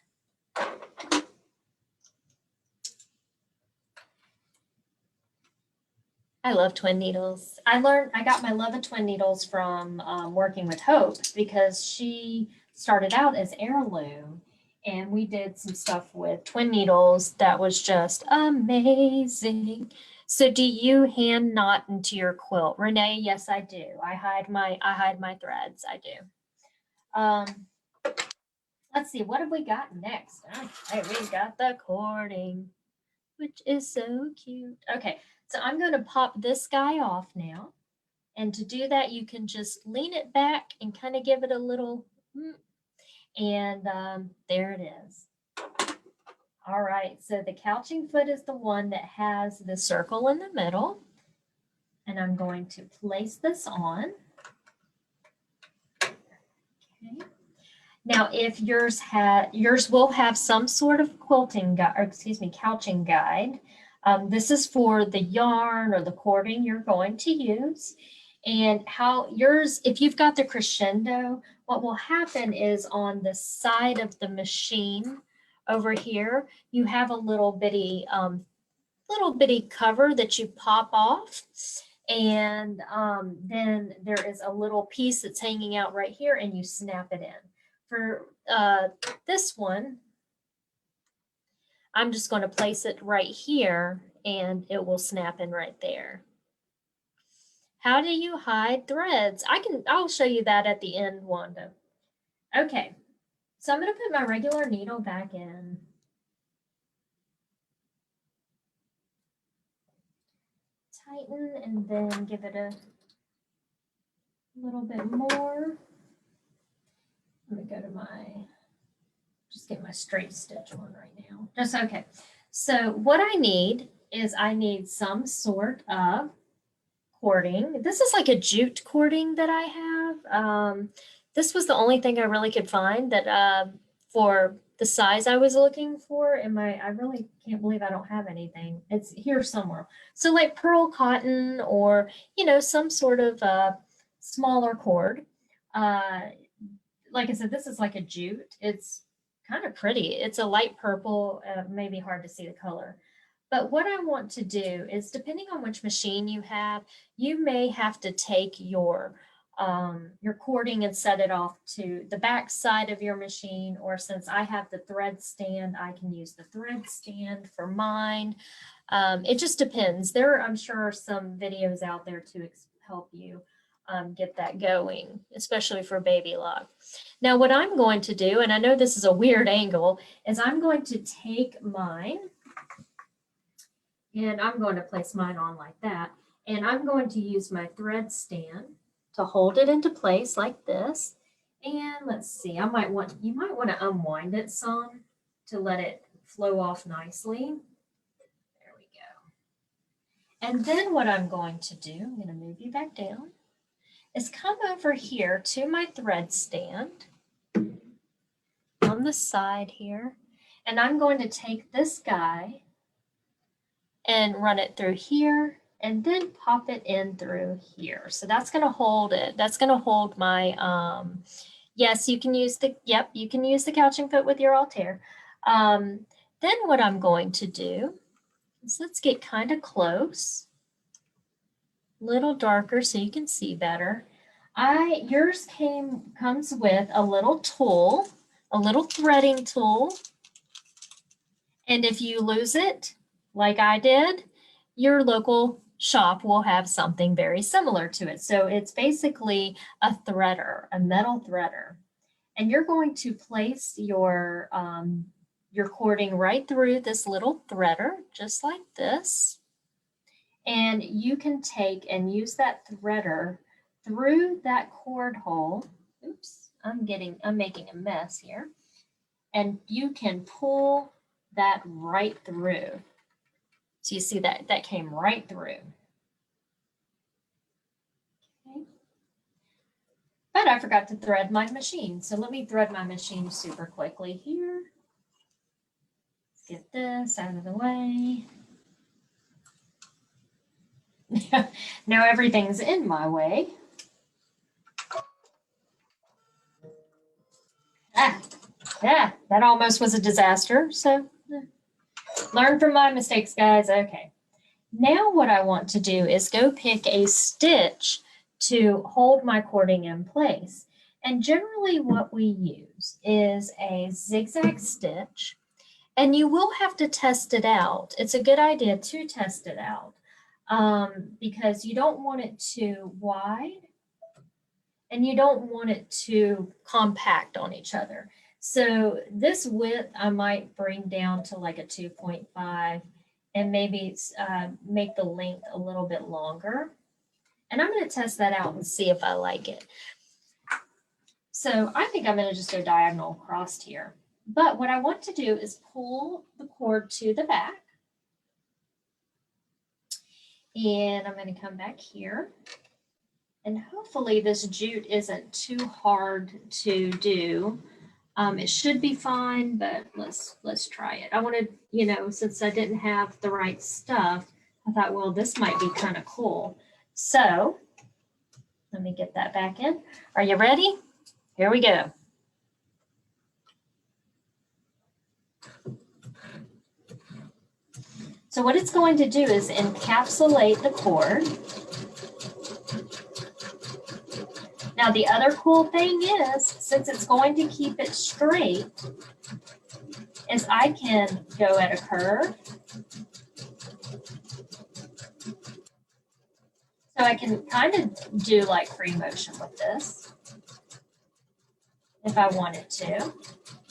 I love twin needles. I got my love of twin needles from working with Hope because she started out as heirloom and we did some stuff with twin needles that was just amazing. So do you hand knot into your quilt? Renee, yes, I do. I hide my threads. I do. Let's see, what have we got next? Okay, we got the cording, which is so cute. Okay, so I'm going to pop this guy off now. And to do that, you can just lean it back and kind of give it a little, and there it is. All right, so the couching foot is the one that has the circle in the middle. And I'm going to place this on. Okay. Now, if yours will have some sort of quilting guide, or excuse me, couching guide. This is for the yarn or the cording you're going to use. And how yours, if you've got the crescendo, what will happen is on the side of the machine over here, you have a little bitty cover that you pop off. And then there is a little piece that's hanging out right here and you snap it in. For this one, I'm just going to place it right here and it will snap in right there. How do you hide threads? I'll show you that at the end, Wanda. Okay, so I'm gonna put my regular needle back in. Tighten and then give it a little bit more. Let me go to just get my straight stitch on right now. Just okay. So what I need is I need some sort of cording. This is like a jute cording that I have. This was the only thing I really could find that for the size I was looking for. I really can't believe I don't have anything. It's here somewhere. So like pearl cotton or, some sort of smaller cord. Like I said, this is like a jute. It's kind of pretty. It's a light purple, maybe hard to see the color. But what I want to do is, depending on which machine you have, you may have to take your cording and set it off to the back side of your machine, or since I have the thread stand, I can use the thread stand for mine. It just depends. I'm sure, are some videos out there to help you get that going, especially for baby lock. Now, what I'm going to do, and I know this is a weird angle, is I'm going to take mine and I'm going to place mine on like that. And I'm going to use my thread stand to hold it into place like this. And let's see, you might want to unwind it some to let it flow off nicely. There we go. And then what I'm going to do, I'm going to move you back down, is come over here to my thread stand on the side here. And I'm going to take this guy and run it through here and then pop it in through here. So that's going to hold it. That's going to hold my, yes, you can use you can use the couching foot with your Altair. Then what I'm going to do is, let's get kind of close, a little darker so you can see better. Yours comes with a little tool, a little threading tool. And if you lose it, like I did, your local shop will have something very similar to it. So it's basically a threader, a metal threader. And you're going to place your cording right through this little threader, just like this. And you can take and use that threader through that cord hole. Oops, I'm making a mess here. And you can pull that right through. So you see that came right through. Okay. But I forgot to thread my machine. So let me thread my machine super quickly here. Let's get this out of the way. Now everything's in my way. That almost was a disaster. So learn from my mistakes, guys. Okay. Now what I want to do is go pick a stitch to hold my cording in place. And generally what we use is a zigzag stitch, and you will have to test it out. It's a good idea to test it out because you don't want it too wide and you don't want it too compact on each other. So this width I might bring down to like a 2.5 and maybe make the length a little bit longer. And I'm going to test that out and see if I like it. So I think I'm going to just go diagonal across here. But what I want to do is pull the cord to the back. And I'm going to come back here. And hopefully this jute isn't too hard to do. It should be fine, but let's try it. I wanted, since I didn't have the right stuff, I thought, well, this might be kind of cool. So let me get that back in. Are you ready? Here we go. So what it's going to do is encapsulate the cord. Now the other cool thing is, since it's going to keep it straight, is I can go at a curve. So I can kind of do like free motion with this if I wanted to.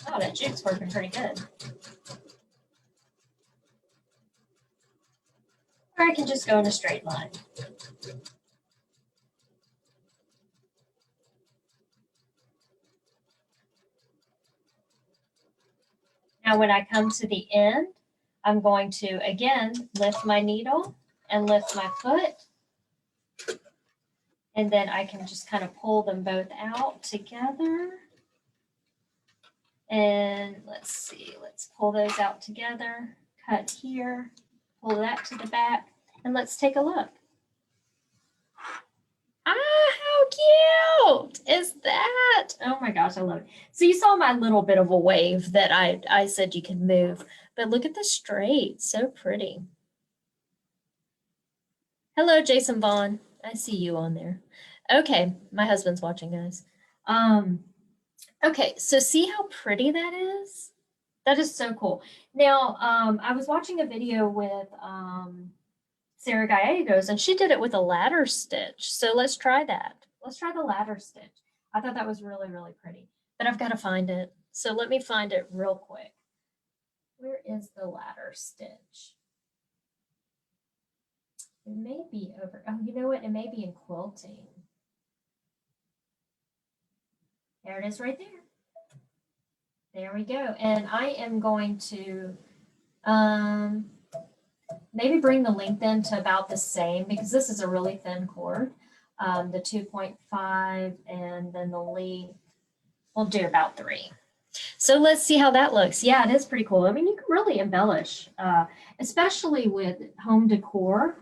Oh, that jute's working pretty good. Or I can just go in a straight line. Now when I come to the end, I'm going to, again, lift my needle and lift my foot. And then I can just kind of pull them both out together. And let's see, let's pull those out together, cut here, pull that to the back, and let's take a look. Ah, how cute is that? Oh my gosh, I love it. So you saw my little bit of a wave that I said you could move, but look at the straight, so pretty. Hello, Jason Vaughn. I see you on there. Okay, my husband's watching, guys. Okay, so see how pretty that is? That is so cool. Now, I was watching a video with Sarah Gallegos, and she did it with a ladder stitch. So let's try that. Let's try the ladder stitch. I thought that was really, really pretty, but I've got to find it. So let me find it real quick. Where is the ladder stitch? It may be over. Oh, you know what? It may be in quilting. There it is right there. There we go. And I am going to maybe bring the length in to about the same, because this is a really thin cord. The 2.5 and then the length, we'll do about 3. So let's see how that looks. Yeah, it is pretty cool. I mean, you can really embellish, especially with home decor.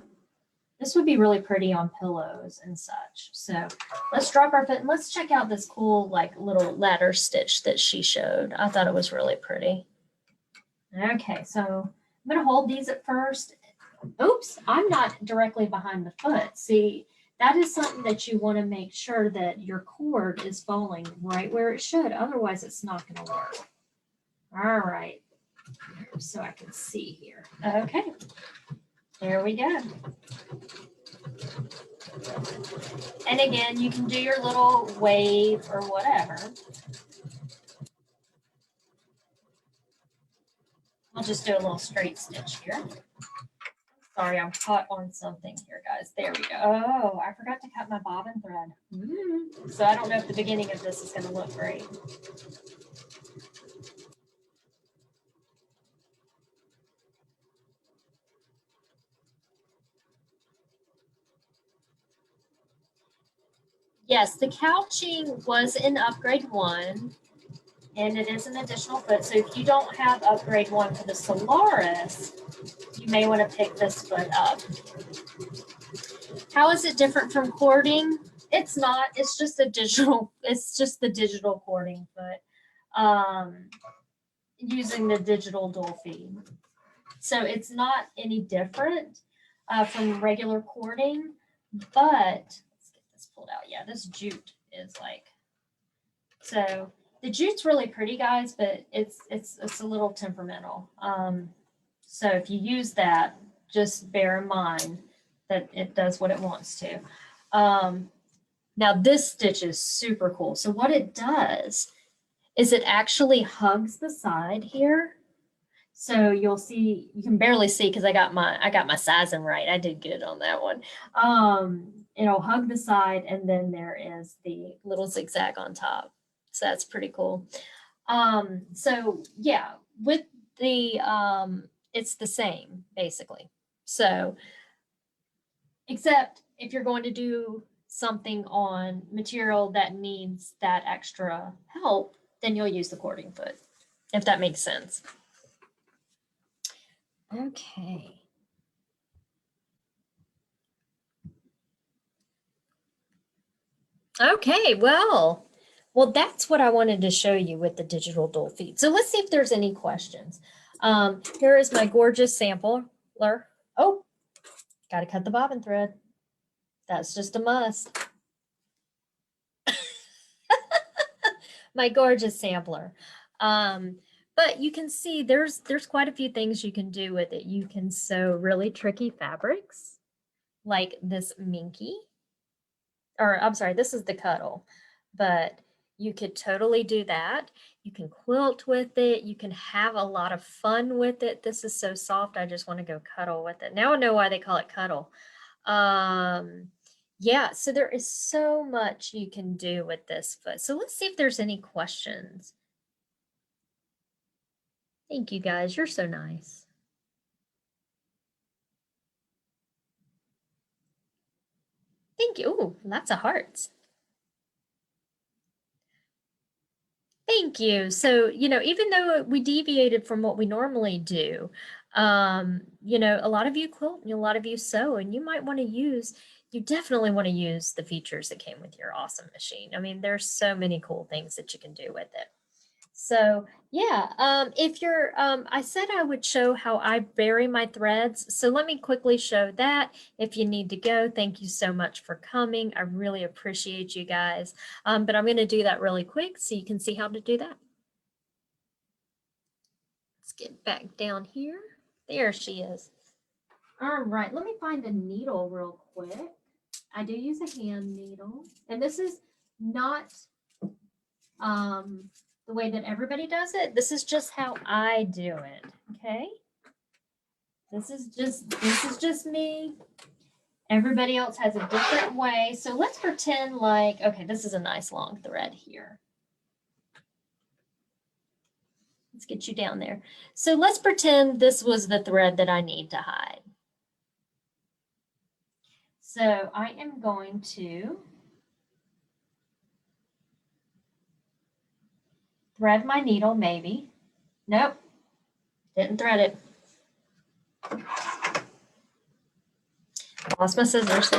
This would be really pretty on pillows and such. So let's drop our foot and let's check out this cool like little ladder stitch that she showed. I thought it was really pretty. Okay, so I'm going to hold these at first. Oops, I'm not directly behind the foot. See, that is something that you want to make sure that your cord is falling right where it should. Otherwise, it's not going to work. All right, so I can see here. Okay, there we go. And again, you can do your little wave or whatever. I'll just do a little straight stitch here. Sorry, I'm caught on something here, guys. There we go. Oh, I forgot to cut my bobbin thread. So I don't know if the beginning of this is going to look great. Yes, the couching was in upgrade 1, and it is an additional foot. So if you don't have upgrade 1 for the Solaris, you may want to pick this foot up. How is it different from cording? It's not. It's just a digital. It's just the digital cording foot, using the digital dual feed. So it's not any different from regular cording, but let's get this pulled out. Yeah, this jute is like, so the jute's really pretty, guys, but it's a little temperamental. So if you use that, just bear in mind that it does what it wants to. Now this stitch is super cool. So what it does is it actually hugs the side here. So you'll see, you can barely see because I got my sizing right. I did good on that one. It'll hug the side, and then there is the little zigzag on top. So that's pretty cool. So yeah, with the it's the same basically. So except if you're going to do something on material that needs that extra help, then you'll use the cording foot, if that makes sense. Okay. Okay, well, that's what I wanted to show you with the digital dual feed. So let's see if there's any questions. Here is my gorgeous sampler. Oh, got to cut the bobbin thread. That's just a must. My gorgeous sampler. But you can see there's quite a few things you can do with it. You can sew really tricky fabrics. like this Minky, or I'm sorry, this is the Cuddle, but you could totally do that. You can quilt with it. You can have a lot of fun with it. This is so soft. I just want to go cuddle with it. Now I know why they call it Cuddle. Yeah, so there is so much you can do with this foot. So let's see if there's any questions. Thank you guys. You're so nice. Thank you. Ooh, lots of hearts. Thank you. So, even though we deviated from what we normally do, a lot of you quilt and a lot of you sew, and you definitely want to use the features that came with your awesome machine. I mean, there's so many cool things that you can do with it. So yeah, if you're, I said I would show how I bury my threads. So let me quickly show that. If you need to go, thank you so much for coming. I really appreciate you guys. But I'm going to do that really quick so you can see how to do that. Let's get back down here. There she is. All right, let me find a needle real quick. I do use a hand needle, and this is not the way that everybody does it. This is just how I do it. Okay. This is just me. Everybody else has a different way. So let's pretend like, okay, this is a nice long thread here. Let's get you down there. So let's pretend this was the thread that I need to hide. So I am going to thread my needle, maybe. Nope, didn't thread it. Lost my scissors.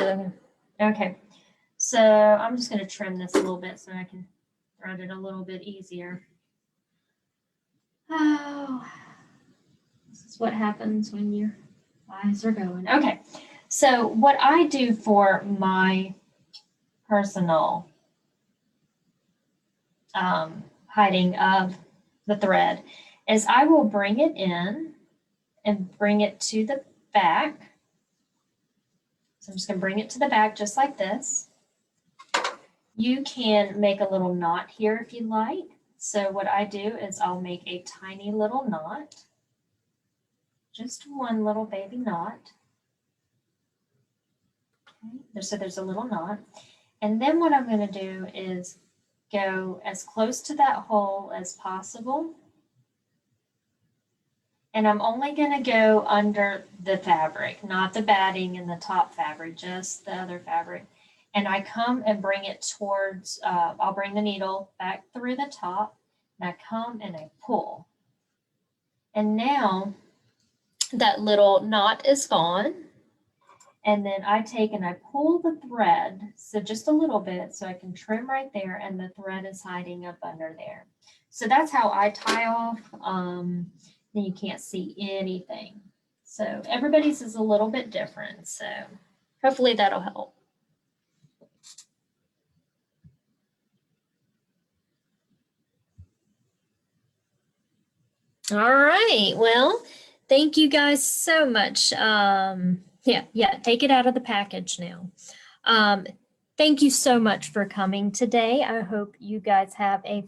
Okay, so I'm just going to trim this a little bit so I can thread it a little bit easier. Oh, this is what happens when your eyes are going. Okay, so what I do for my personal hiding of the thread is I will bring it in and bring it to the back. So I'm just going to bring it to the back just like this. You can make a little knot here if you like. So what I do is I'll make a tiny little knot, just one little baby knot. Okay. So there's a little knot. And then what I'm going to do is go as close to that hole as possible. And I'm only going to go under the fabric, not the batting and the top fabric, just the other fabric. And I come and bring it towards, I'll bring the needle back through the top, and I come and I pull. And now that little knot is gone. And then I take and I pull the thread, so just a little bit, so I can trim right there, and the thread is hiding up under there. So that's how I tie off. Then you can't see anything. So everybody's is a little bit different. So hopefully that'll help. All right. Well, thank you guys so much. Yeah, take it out of the package now. Thank you so much for coming today. I hope you guys have a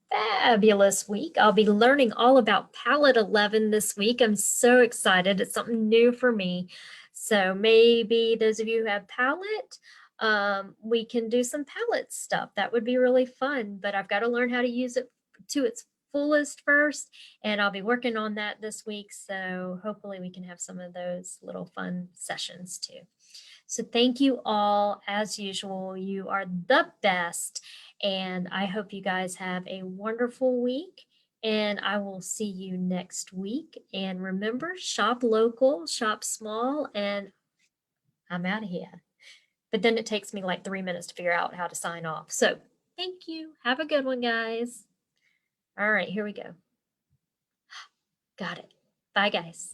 fabulous week. I'll be learning all about Palette 11 this week. I'm so excited. It's something new for me. So maybe those of you who have Palette, we can do some Palette stuff. That would be really fun, but I've got to learn how to use it to its fullest first, and I'll be working on that this week. So hopefully we can have some of those little fun sessions too. So thank you all. As usual, you are the best. And I hope you guys have a wonderful week. And I will see you next week. And remember, shop local, shop small, and I'm out of here. But then it takes me like 3 minutes to figure out how to sign off. So thank you. Have a good one, guys. All right, here we go. Got it. Bye, guys.